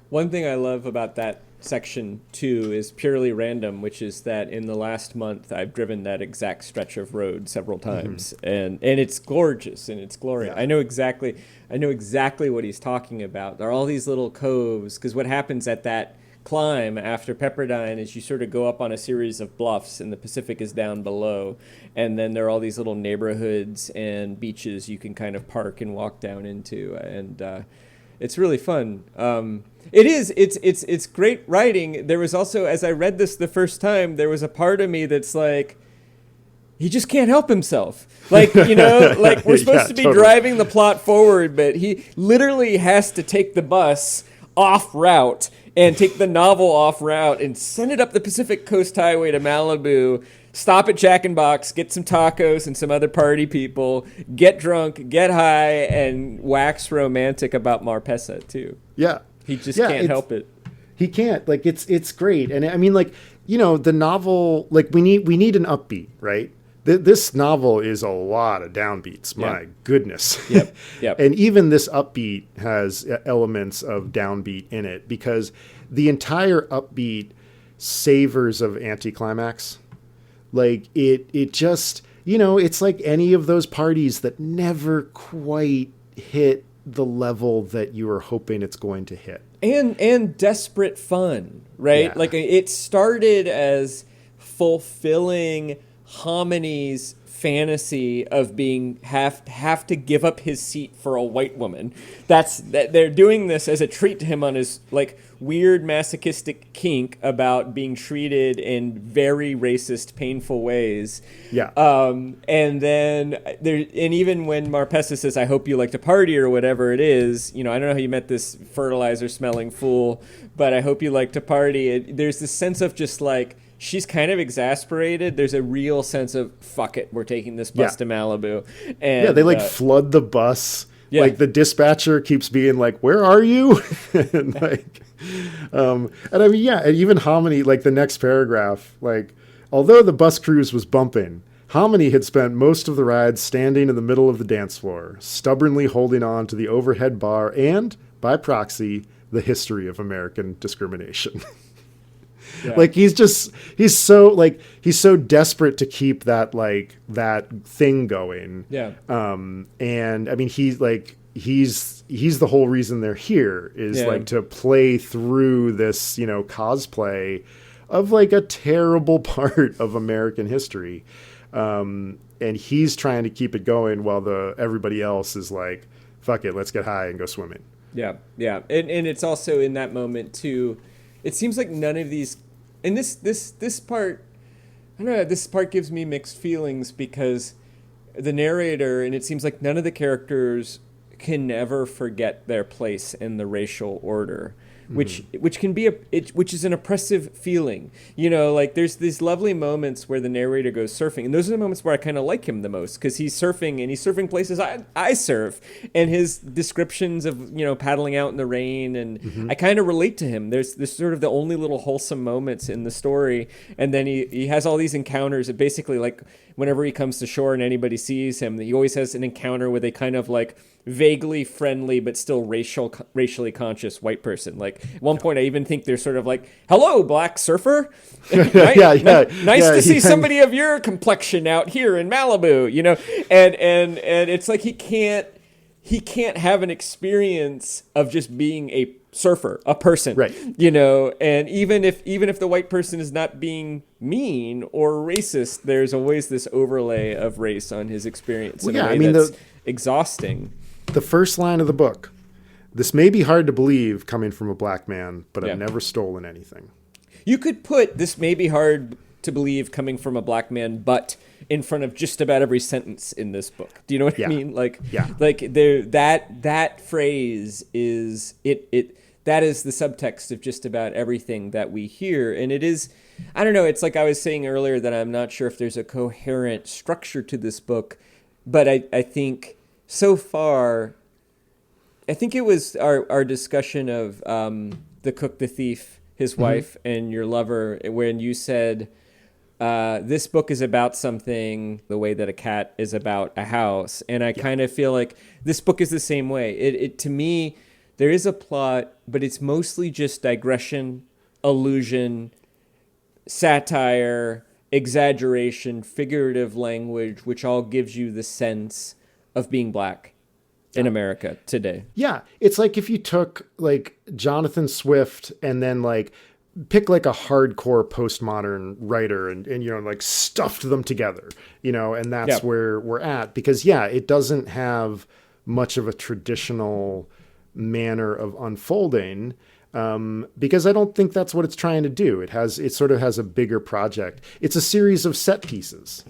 One thing I love about that section, too, is purely random, which is that in the last month I've driven that exact stretch of road several times, and it's gorgeous and it's glorious. Yeah. I know exactly what he's talking about. There are all these little coves, because what happens at that climb after Pepperdine is you sort of go up on a series of bluffs and the Pacific is down below, and then there are all these little neighborhoods and beaches you can kind of park and walk down into, and it's really fun. It's great writing. There was also, as I read this the first time, there was a part of me that's like, he just can't help himself. Like, you know, like we're supposed to be driving the plot forward, but he literally has to take the bus off route and take the novel off route and send it up the Pacific Coast Highway to Malibu, stop at Jack in Box, get some tacos and some other party people, get drunk, get high, and wax romantic about Marpessa, too. Yeah. He just can't help it. He can't. Like, it's great. And I mean, like, you know, the novel, like, we need an upbeat, right? This novel is a lot of downbeats. My goodness. Yep. And even this upbeat has elements of downbeat in it, because the entire upbeat savors of anticlimax. Like, it just, you know, it's like any of those parties that never quite hit the level that you were hoping it's going to hit. And desperate fun, right? Yeah. Like, it started as fulfilling Homony's fantasy of being have to give up his seat for a white woman. That they're doing this as a treat to him on his like weird masochistic kink about being treated in very racist, painful ways. Yeah. And then even when Marpessa says, "I hope you like to party" or whatever it is, you know, I don't know how you met this fertilizer-smelling fool, but I hope you like to party. There's this sense of just like, she's kind of exasperated. There's a real sense of, fuck it, we're taking this bus to Malibu. And they like flood the bus. Yeah. Like the dispatcher keeps being like, "Where are you?" and like, and I mean, and even Hominy, like the next paragraph, like, Although the bus cruise was bumping, Hominy had spent most of the ride standing in the middle of the dance floor, stubbornly holding on to the overhead bar and, by proxy, the history of American discrimination. Yeah. Like he's so desperate to keep that thing going. Yeah. And I mean, he's the whole reason they're here is to play through this, cosplay of like a terrible part of American history. And he's trying to keep it going while everybody else is like, fuck it, let's get high and go swimming. Yeah. Yeah. And it's also in that moment too, it seems like none of these, and this part, I don't know, this part gives me mixed feelings because the narrator, and it seems like none of the characters can never forget their place in the racial order, which can be which is an oppressive feeling. Like there's these lovely moments where the narrator goes surfing, and those are the moments where I kind of like him the most because he's surfing places I surf, and his descriptions of paddling out in the rain, and I kind of relate to him. There's this sort of the only little wholesome moments in the story, and then he has all these encounters. That basically, like whenever he comes to shore and anybody sees him, he always has an encounter with a kind of like vaguely friendly but still racially conscious white person. Like at one point I even think they're sort of like, hello, black surfer. Nice to see somebody of your complexion out here in Malibu, and it's like he can't have an experience of just being a surfer, a person, right? And even if the white person is not being mean or racist, there's always this overlay of race on his experience in a way that's exhausting. The first line of the book, this may be hard to believe coming from a black man, but I've never stolen anything. You could put this may be hard to believe coming from a black man, but in front of just about every sentence in this book. Do you know what I mean? Like there, that phrase is it that is the subtext of just about everything that we hear. And it is, I don't know, it's like I was saying earlier that I'm not sure if there's a coherent structure to this book, but I think so far, I think it was our discussion of the cook, the thief, his wife, and your lover, when you said this book is about something the way that a cat is about a house. And I kind of feel like this book is the same way. It to me, there is a plot, but it's mostly just digression, allusion, satire, exaggeration, figurative language, which all gives you the sense of being black in America today. Yeah. It's like if you took like Jonathan Swift and then like pick like a hardcore postmodern writer and like stuffed them together, and that's where we're at, because it doesn't have much of a traditional manner of unfolding, because I don't think that's what it's trying to do. It sort of has a bigger project. It's a series of set pieces.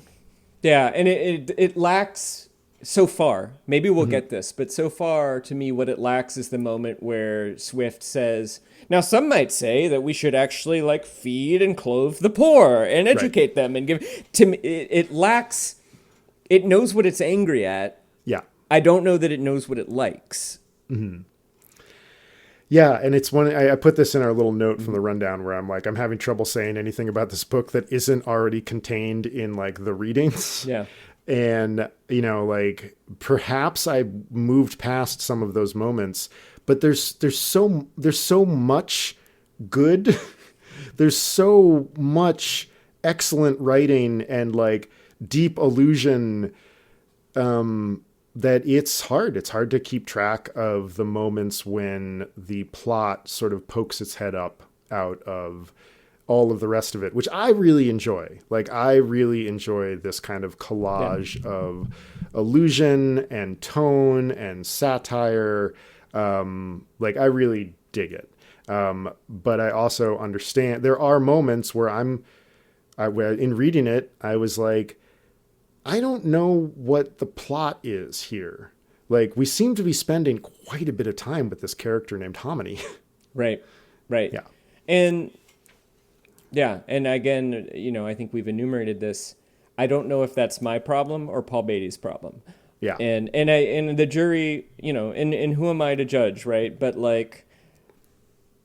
Yeah. And it lacks, so far, maybe we'll get this, but so far to me, what it lacks is the moment where Swift says, now some might say that we should actually like feed and clothe the poor and educate them and give to me. It lacks, it knows what it's angry at. Yeah. I don't know that it knows what it likes. Mm-hmm. Yeah. And it's one, I put this in our little note from the rundown where I'm like, I'm having trouble saying anything about this book that isn't already contained in like the readings. Yeah. And, like perhaps I moved past some of those moments, but there's so much good. There's so much excellent writing and like deep allusion, that it's hard to keep track of the moments when the plot sort of pokes its head up out of all of the rest of it, which I really enjoy. Like I really enjoy this kind of collage of allusion and tone and satire. Like I really dig it. But I also understand there are moments where where in reading it, I was like, I don't know what the plot is here. Like we seem to be spending quite a bit of time with this character named Hominy. Right. Yeah. And again, I think we've enumerated this. I don't know if that's my problem or Paul Beatty's problem. Yeah. And the jury, and who am I to judge, right? But like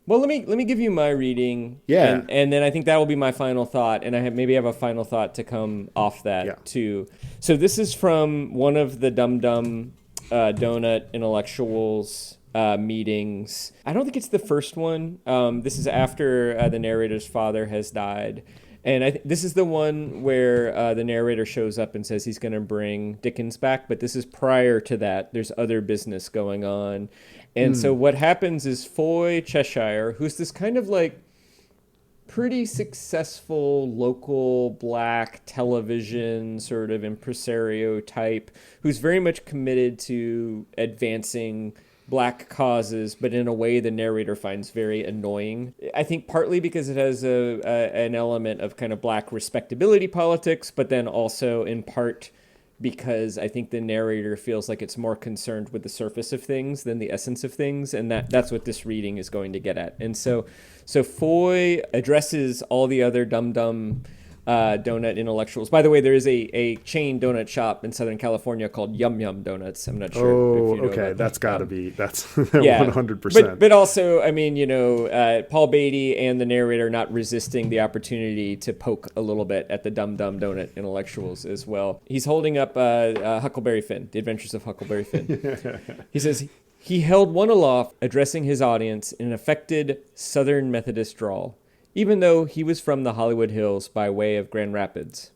Well, let me give you my reading. Yeah. And then I think that will be my final thought, and maybe have a final thought to come off that too. So this is from one of the Dum Dum Donut intellectuals meetings. I don't think it's the first one. This is after the narrator's father has died. And this is the one where the narrator shows up and says he's going to bring Dickens back, but this is prior to that. There's other business going on. And so what happens is Foy Cheshire, who's this kind of like pretty successful local black television sort of impresario type, who's very much committed to advancing black causes, but in a way the narrator finds very annoying. I think partly because it has an element of kind of black respectability politics, but then also in part because I think the narrator feels like it's more concerned with the surface of things than the essence of things, and that's what this reading is going to get at. And so Foy addresses all the other Dum donut intellectuals. By the way, there is a chain donut shop in Southern California called Yum Yum Donuts. I'm not sure. Oh, if you know okay. about That's that. got to be. That's 100%. But also, I mean, Paul Beatty and the narrator not resisting the opportunity to poke a little bit at the Dum Dum Donut intellectuals as well. He's holding up Huckleberry Finn, The Adventures of Huckleberry Finn. He says he held one aloft, addressing his audience in an affected Southern Methodist drawl, even though he was from the Hollywood Hills by way of Grand Rapids.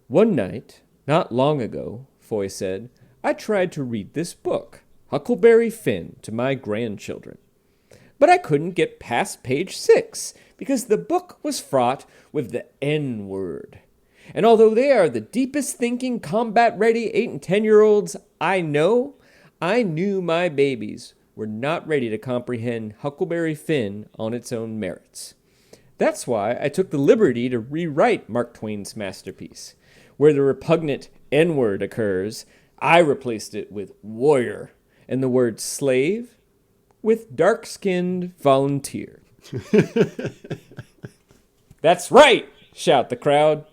One night, not long ago, Foy said, I tried to read this book, Huckleberry Finn, to my grandchildren. But I couldn't get past page 6 because the book was fraught with the N-word. And although they are the deepest thinking, combat-ready 8 and 10-year-olds I know, I knew my babies were not ready to comprehend Huckleberry Finn on its own merits. That's why I took the liberty to rewrite Mark Twain's masterpiece. Where the repugnant N-word occurs, I replaced it with warrior, and the word slave with dark-skinned volunteer. That's right, shout the crowd.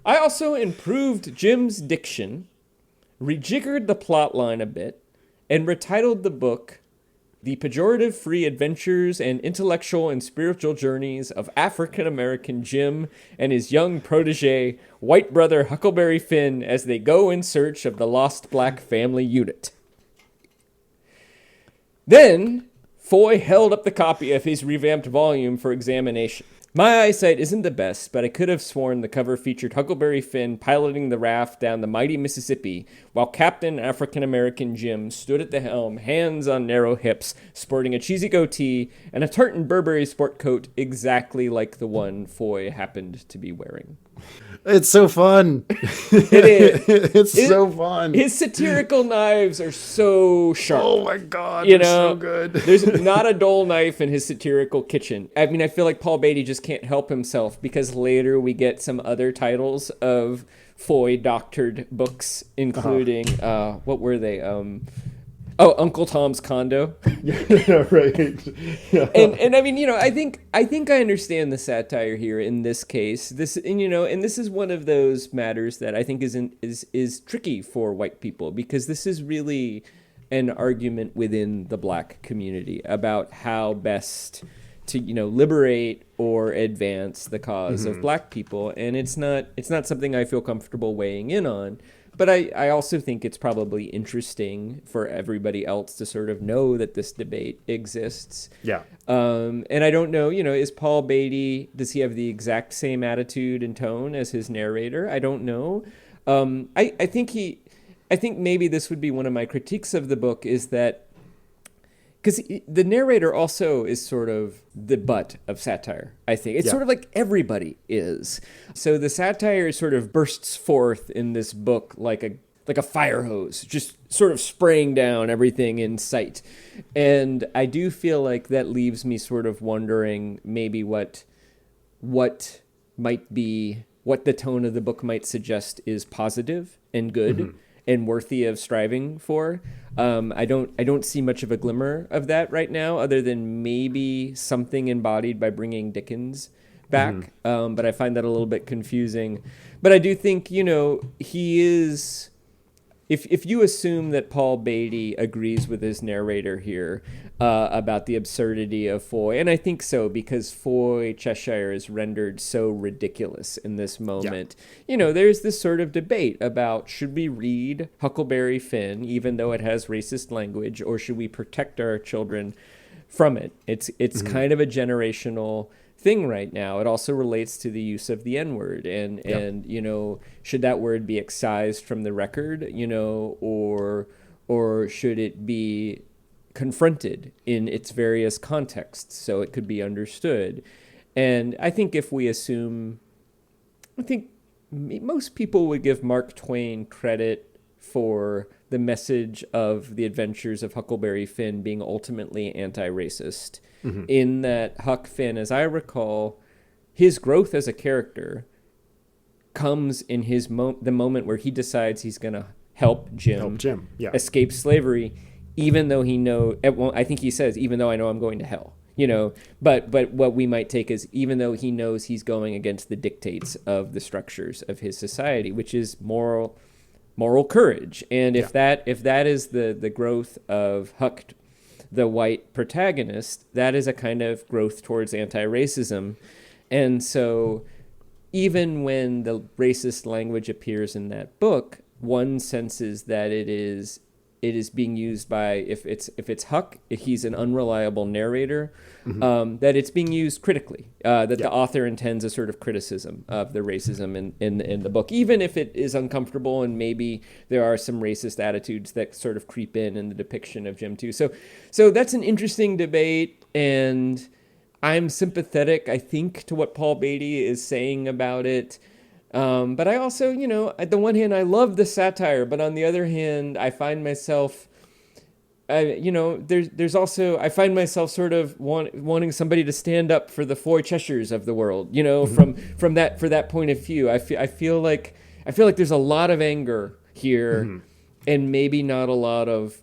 I also improved Jim's diction, rejiggered the plot line a bit, and retitled the book The Pejorative Free Adventures and Intellectual and Spiritual Journeys of African-American Jim and his young protege, white brother Huckleberry Finn, as they go in search of the lost black family unit. Then, Foy held up the copy of his revamped volume for examination. My eyesight isn't the best, but I could have sworn the cover featured Huckleberry Finn piloting the raft down the mighty Mississippi, while Captain African-American Jim stood at the helm, hands on narrow hips, sporting a cheesy goatee and a tartan Burberry sport coat exactly like the one Foy happened to be wearing. It's so fun. It is. It's so fun. His satirical knives are so sharp. Oh my God, they're so good. There's not a dull knife in his satirical kitchen. I mean, I feel like Paul Beatty just can't help himself because later we get some other titles of Foy doctored books, including, what were they? Uncle Tom's Condo. Yeah, right. Yeah. And I mean, I think I understand the satire here in this case. This is one of those matters that I think is tricky for white people, because this is really an argument within the black community about how best to liberate or advance the cause of black people, and it's not something I feel comfortable weighing in on. But I also think it's probably interesting for everybody else to sort of know that this debate exists. Yeah. And I don't know, is Paul Beatty, does he have the exact same attitude and tone as his narrator? I don't know. I think maybe this would be one of my critiques of the book, is that because the narrator also is sort of the butt of satire, I think. It's sort of like everybody is. So the satire sort of bursts forth in this book like a fire hose, just sort of spraying down everything in sight. And I do feel like that leaves me sort of wondering maybe what might be, what the tone of the book might suggest is positive and good. And worthy of striving for. I don't see much of a glimmer of that right now, other than maybe something embodied by bringing Dickens back. But I find that a little bit confusing. But I do think, he is if you assume that Paul Beatty agrees with his narrator here about the absurdity of Foy, and I think so, because Foy Cheshire is rendered so ridiculous in this moment. Yeah. There's this sort of debate about, should we read Huckleberry Finn even though it has racist language, or should we protect our children from it? It's kind of a generational thing right now. It also relates to the use of the N-word, and should that word be excised from the record, or should it be confronted in its various contexts so it could be understood? And I think most people would give Mark Twain credit for the message of The Adventures of Huckleberry Finn being ultimately anti-racist, in that Huck Finn, as I recall, his growth as a character comes in the moment where he decides he's going to help Jim escape slavery, even though I think he says, even though I know I'm going to hell. But what we might take is, even though he knows he's going against the dictates of the structures of his society, which is moral courage. And if that is the growth of Huck, the white protagonist, that is a kind of growth towards anti-racism. And so even when the racist language appears in that book, one senses that it is being used by, if it's Huck, if he's an unreliable narrator, that it's being used critically, the author intends a sort of criticism of the racism in the book, even if it is uncomfortable, and maybe there are some racist attitudes that sort of creep in the depiction of Jim too. So that's an interesting debate, and I'm sympathetic, I think, to what Paul Beatty is saying about it. But I also, at the one hand, I love the satire, but on the other hand, I find myself, there's also, I find myself sort of wanting somebody to stand up for the Foy Cheshires of the world, for that point of view. I feel like there's a lot of anger here, and maybe not a lot of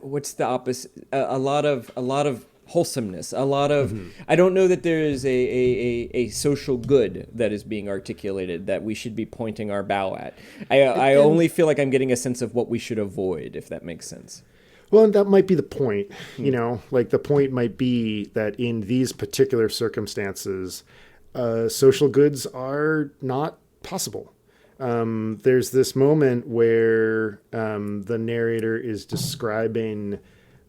what's the opposite? A lot of wholesomeness, a lot of I don't know that there is a social good that is being articulated that we should be pointing our bow at. I only feel like I'm getting a sense of what we should avoid, if that makes sense. Well, that might be the point, like the point might be that in these particular circumstances, social goods are not possible. There's this moment where the narrator is describing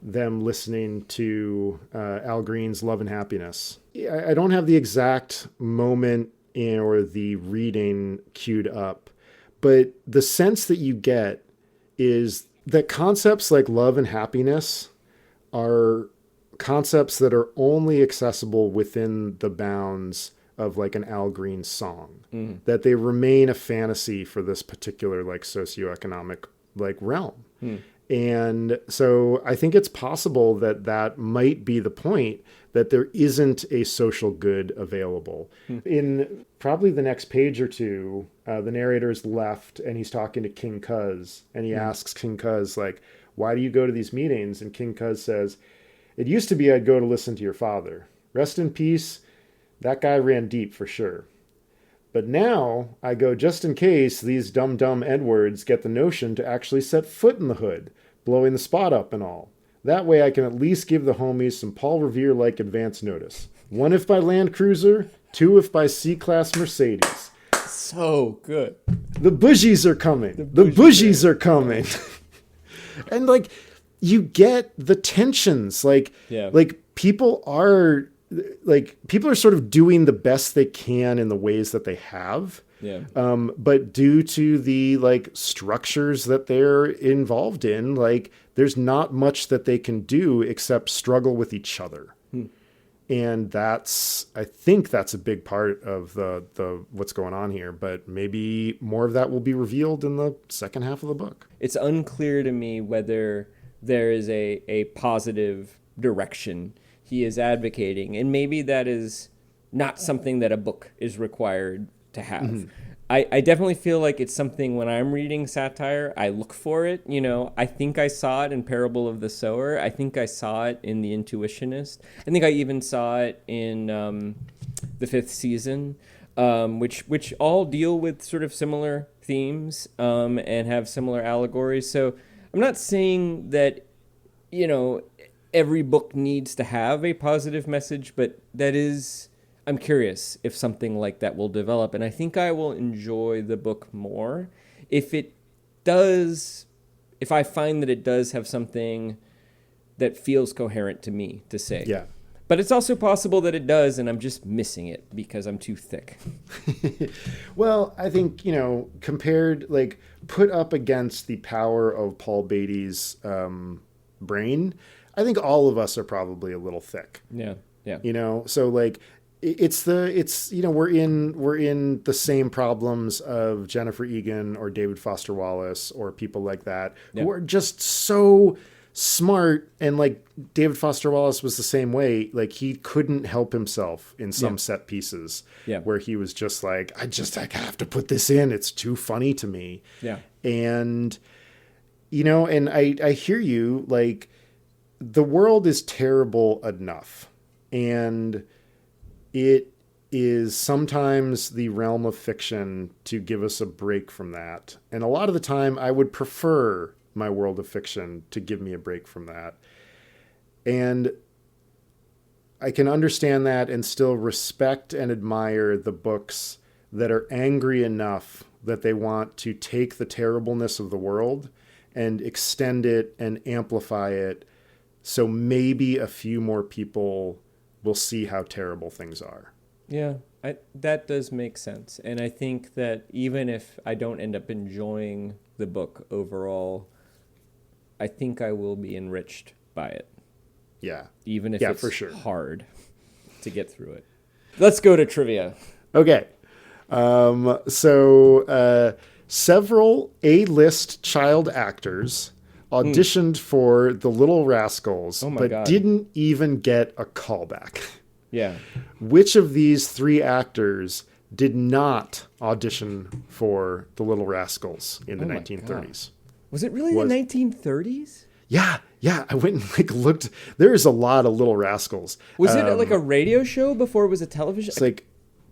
them listening to Al Green's Love and Happiness. I don't have the exact moment or the reading queued up, but the sense that you get is that concepts like love and happiness are concepts that are only accessible within the bounds of like an Al Green song, that they remain a fantasy for this particular like socioeconomic like realm. And so I think it's possible that might be the point, that there isn't a social good available. In probably the next page or two, the narrator's left and he's talking to King Cuz, and he asks King Cuz, like, why do you go to these meetings? And King Cuz says, it used to be I'd go to listen to your father. Rest in peace. That guy ran deep for sure. But now I go just in case these dumb Edwards get the notion to actually set foot in the hood, blowing the spot up and all. That way I can at least give the homies some Paul Revere-like advance notice. 1 if by Land Cruiser, 2 if by C-Class Mercedes. So good. The bougies are coming. The bougies are coming. And like, you get the tensions. Like people are sort of doing the best they can in the ways that they have. Yeah. But due to the like structures that they're involved in, like there's not much that they can do except struggle with each other. And I think that's a big part of the what's going on here, but maybe more of that will be revealed in the second half of the book. It's unclear to me whether there is a positive direction he is advocating, and maybe that is not something that a book is required to have. I definitely feel like it's something when I'm reading satire, I look for it. I think I saw it in Parable of the Sower. I think I saw it in The Intuitionist. I think I even saw it in the 5th season. which all deal with sort of similar themes and have similar allegories. So I'm not saying that, every book needs to have a positive message, but I'm curious if something like that will develop. And I think I will enjoy the book more if I find that it does have something that feels coherent to me to say. Yeah. But it's also possible that it does, and I'm just missing it because I'm too thick. Well, I think, compared, put up against the power of Paul Beatty's brain, I think all of us are probably a little thick. Yeah, yeah. So we're in the same problems of Jennifer Egan or David Foster Wallace or people like that who are just so smart, and David Foster Wallace was the same way. He couldn't help himself in some set pieces where he was just I have to put this in. It's too funny to me. Yeah. And, and I hear you, the world is terrible enough, and it is sometimes the realm of fiction to give us a break from that. And a lot of the time I would prefer my world of fiction to give me a break from that. And I can understand that and still respect and admire the books that are angry enough that they want to take the terribleness of the world and extend it and amplify it, so maybe a few more people will see how terrible things are. Yeah, that does make sense. And I think that even if I don't end up enjoying the book overall, I think I will be enriched by it. Yeah. Even if it's for sure. hard to get through it. Let's go to trivia. Okay. Several A-list child actors auditioned for the Little Rascals, but didn't even get a callback. Yeah. Which of these three actors did not audition for the Little Rascals in the 1930s? Was it really the 1930s? Yeah. I went and looked. There's a lot of Little Rascals. Was it a radio show before it was a television? It's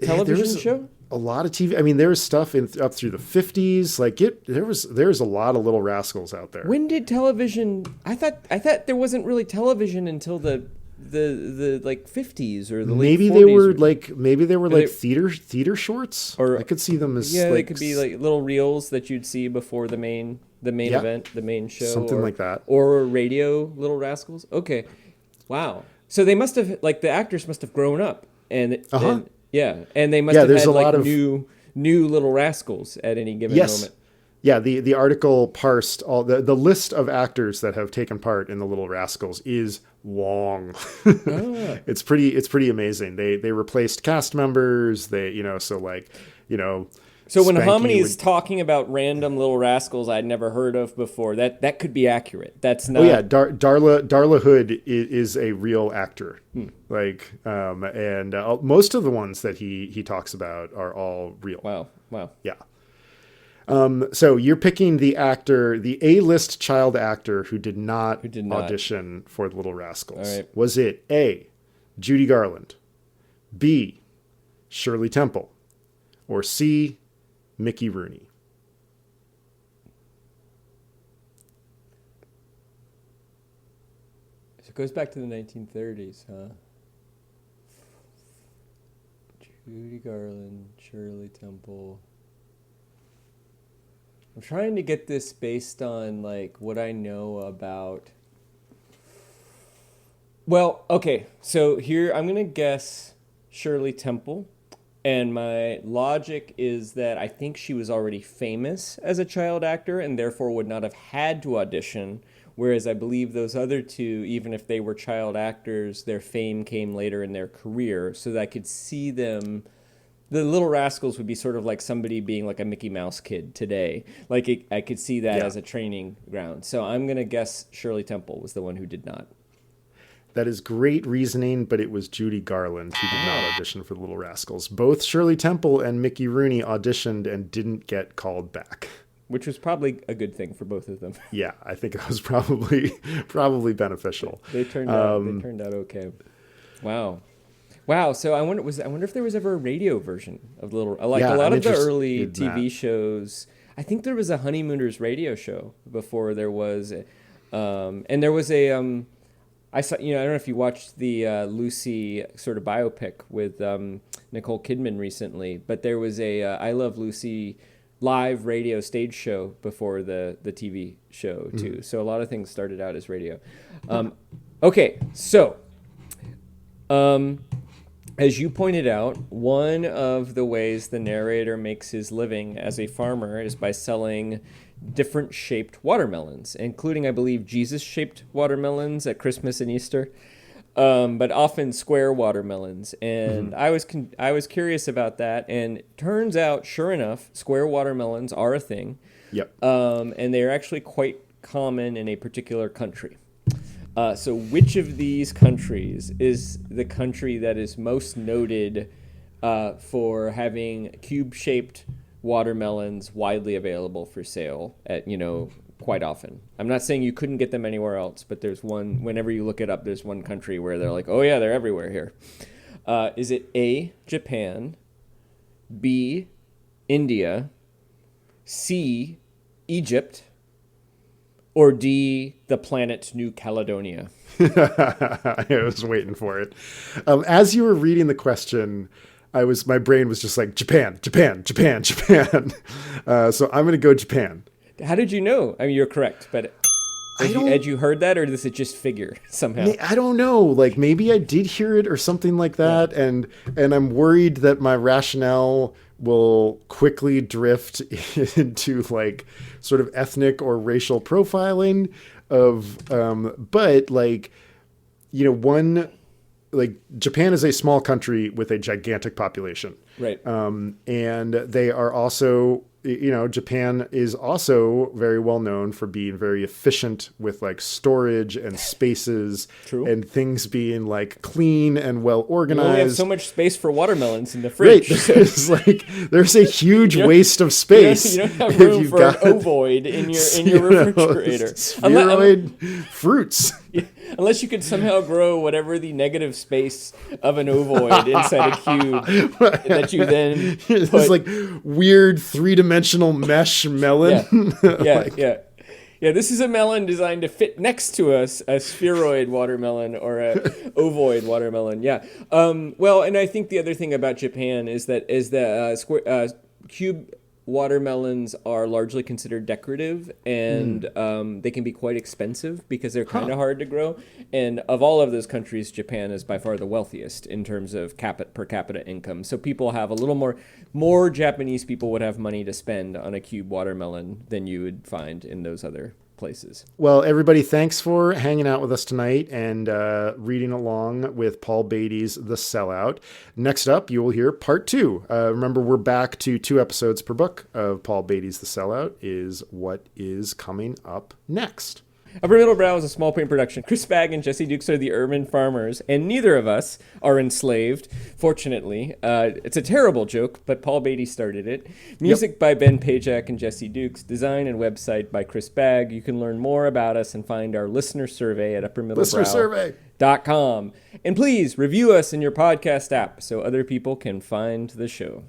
television show? A lot of TV. I mean, there was stuff up through the 50s. There's a lot of Little Rascals out there. When did television? I thought there wasn't really television until the 50s or the late 40s. Maybe they were theater shorts. Or I could see them as they could be little reels that you'd see before the main event, the main show, something like that, or radio Little Rascals. Okay, wow. So they must have the actors must have grown up and they must have had a lot of new Little Rascals at any given moment. Yeah, the article parsed all the list of actors that have taken part in the Little Rascals is long. It's pretty amazing. They replaced cast members. So when Hominy is talking about random Little Rascals I'd never heard of before, that could be accurate. That's not. Oh yeah, Darla Hood is a real actor. And most of the ones that he talks about are all real. Wow. Yeah. So you're picking the A-list child actor who did not audition for the Little Rascals. All right. Was it A, Judy Garland, B, Shirley Temple, or C, Mickey Rooney? So it goes back to the 1930s, huh? Judy Garland, Shirley Temple. I'm trying to get this based on what I know about. Well, okay, so here I'm gonna guess Shirley Temple, and my logic is that I think she was already famous as a child actor and therefore would not have had to audition, whereas I believe those other two, even if they were child actors, their fame came later in their career, so that I could see them. The Little Rascals would be sort of like somebody being like a Mickey Mouse kid today. I could see that as a training ground. So I'm going to guess Shirley Temple was the one who did not. That is great reasoning, but it was Judy Garland who did not audition for the Little Rascals. Both Shirley Temple and Mickey Rooney auditioned and didn't get called back. Which was probably a good thing for both of them. Yeah, I think it was probably beneficial. They turned out okay. Wow. Wow. So I wonder if there was ever a radio version of Little, like Yeah, a lot I'm of the interested early in TV that. shows. I think there was a Honeymooners radio show before there was, and there was a, I saw, I don't know if you watched the Lucy sort of biopic with Nicole Kidman recently, but there was a I Love Lucy live radio stage show before the TV show too. So a lot of things started out as radio. Okay, so as you pointed out, one of the ways the narrator makes his living as a farmer is by selling different shaped watermelons, including, I believe, Jesus-shaped watermelons at Christmas and Easter, but often square watermelons. And I was curious about that, and it turns out, sure enough, square watermelons are a thing. Yep. And they're actually quite common in a particular country. So which of these countries is the country that is most noted for having cube-shaped watermelons widely available for sale at, quite often? I'm not saying you couldn't get them anywhere else, but there's one, whenever you look it up, there's one country where they're like, oh yeah, they're everywhere here. Is it A, Japan, B, India, C, Egypt, or D, the planet New Caledonia? I was waiting for it. As you were reading the question, my brain was just like, Japan, Japan, Japan, Japan. So I'm going to go Japan. How did you know? I mean, you're correct, but had you heard that, or does it just figure somehow? I don't know. Like, maybe I did hear it or something like that. Yeah. And I'm worried that my rationale will quickly drift into like sort of ethnic or racial profiling of, but like, Japan is a small country with a gigantic population. Right. And they are also, Japan is also very well known for being very efficient with like storage and spaces. True. And things being like clean and well You organized. only have so much space for watermelons in the fridge. Right. There's a huge waste of space. You don't have room for an ovoid in your refrigerator. Spheroid fruits. Yeah, unless you could somehow grow whatever the negative space of an ovoid inside a cube that you then It's put... like weird three-dimensional mesh melon. Yeah. This is a melon designed to fit next to us, a spheroid watermelon or a ovoid watermelon. Yeah. Well, and I think the other thing about Japan is that cube watermelons are largely considered decorative, and they can be quite expensive because they're kind of hard to grow. And of all of those countries, Japan is by far the wealthiest in terms of per capita income. So people have a little more Japanese people would have money to spend on a cube watermelon than you would find in those other places. Well, everybody, thanks for hanging out with us tonight and reading along with Paul Beatty's The Sellout. Next up, you will hear part 2. Remember, we're back to 2 episodes per book of Paul Beatty's The Sellout is what is coming up next. Upper Middle Brow is a small print production. Chris Bagg and Jesse Dukes are the urban farmers, and neither of us are enslaved, fortunately. It's a terrible joke, but Paul Beatty started it. Music by Ben Pajak and Jesse Dukes. Design and website by Chris Bagg. You can learn more about us and find our listener survey at uppermiddlebrow.com. And please review us in your podcast app so other people can find the show.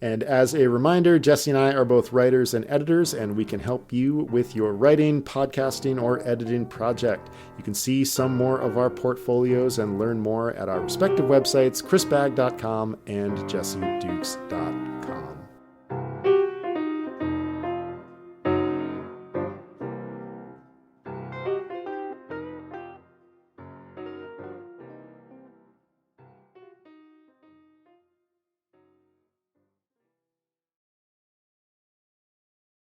And as a reminder, Jesse and I are both writers and editors, and we can help you with your writing, podcasting, or editing project. You can see some more of our portfolios and learn more at our respective websites, chrisbagg.com and jessedukes.com.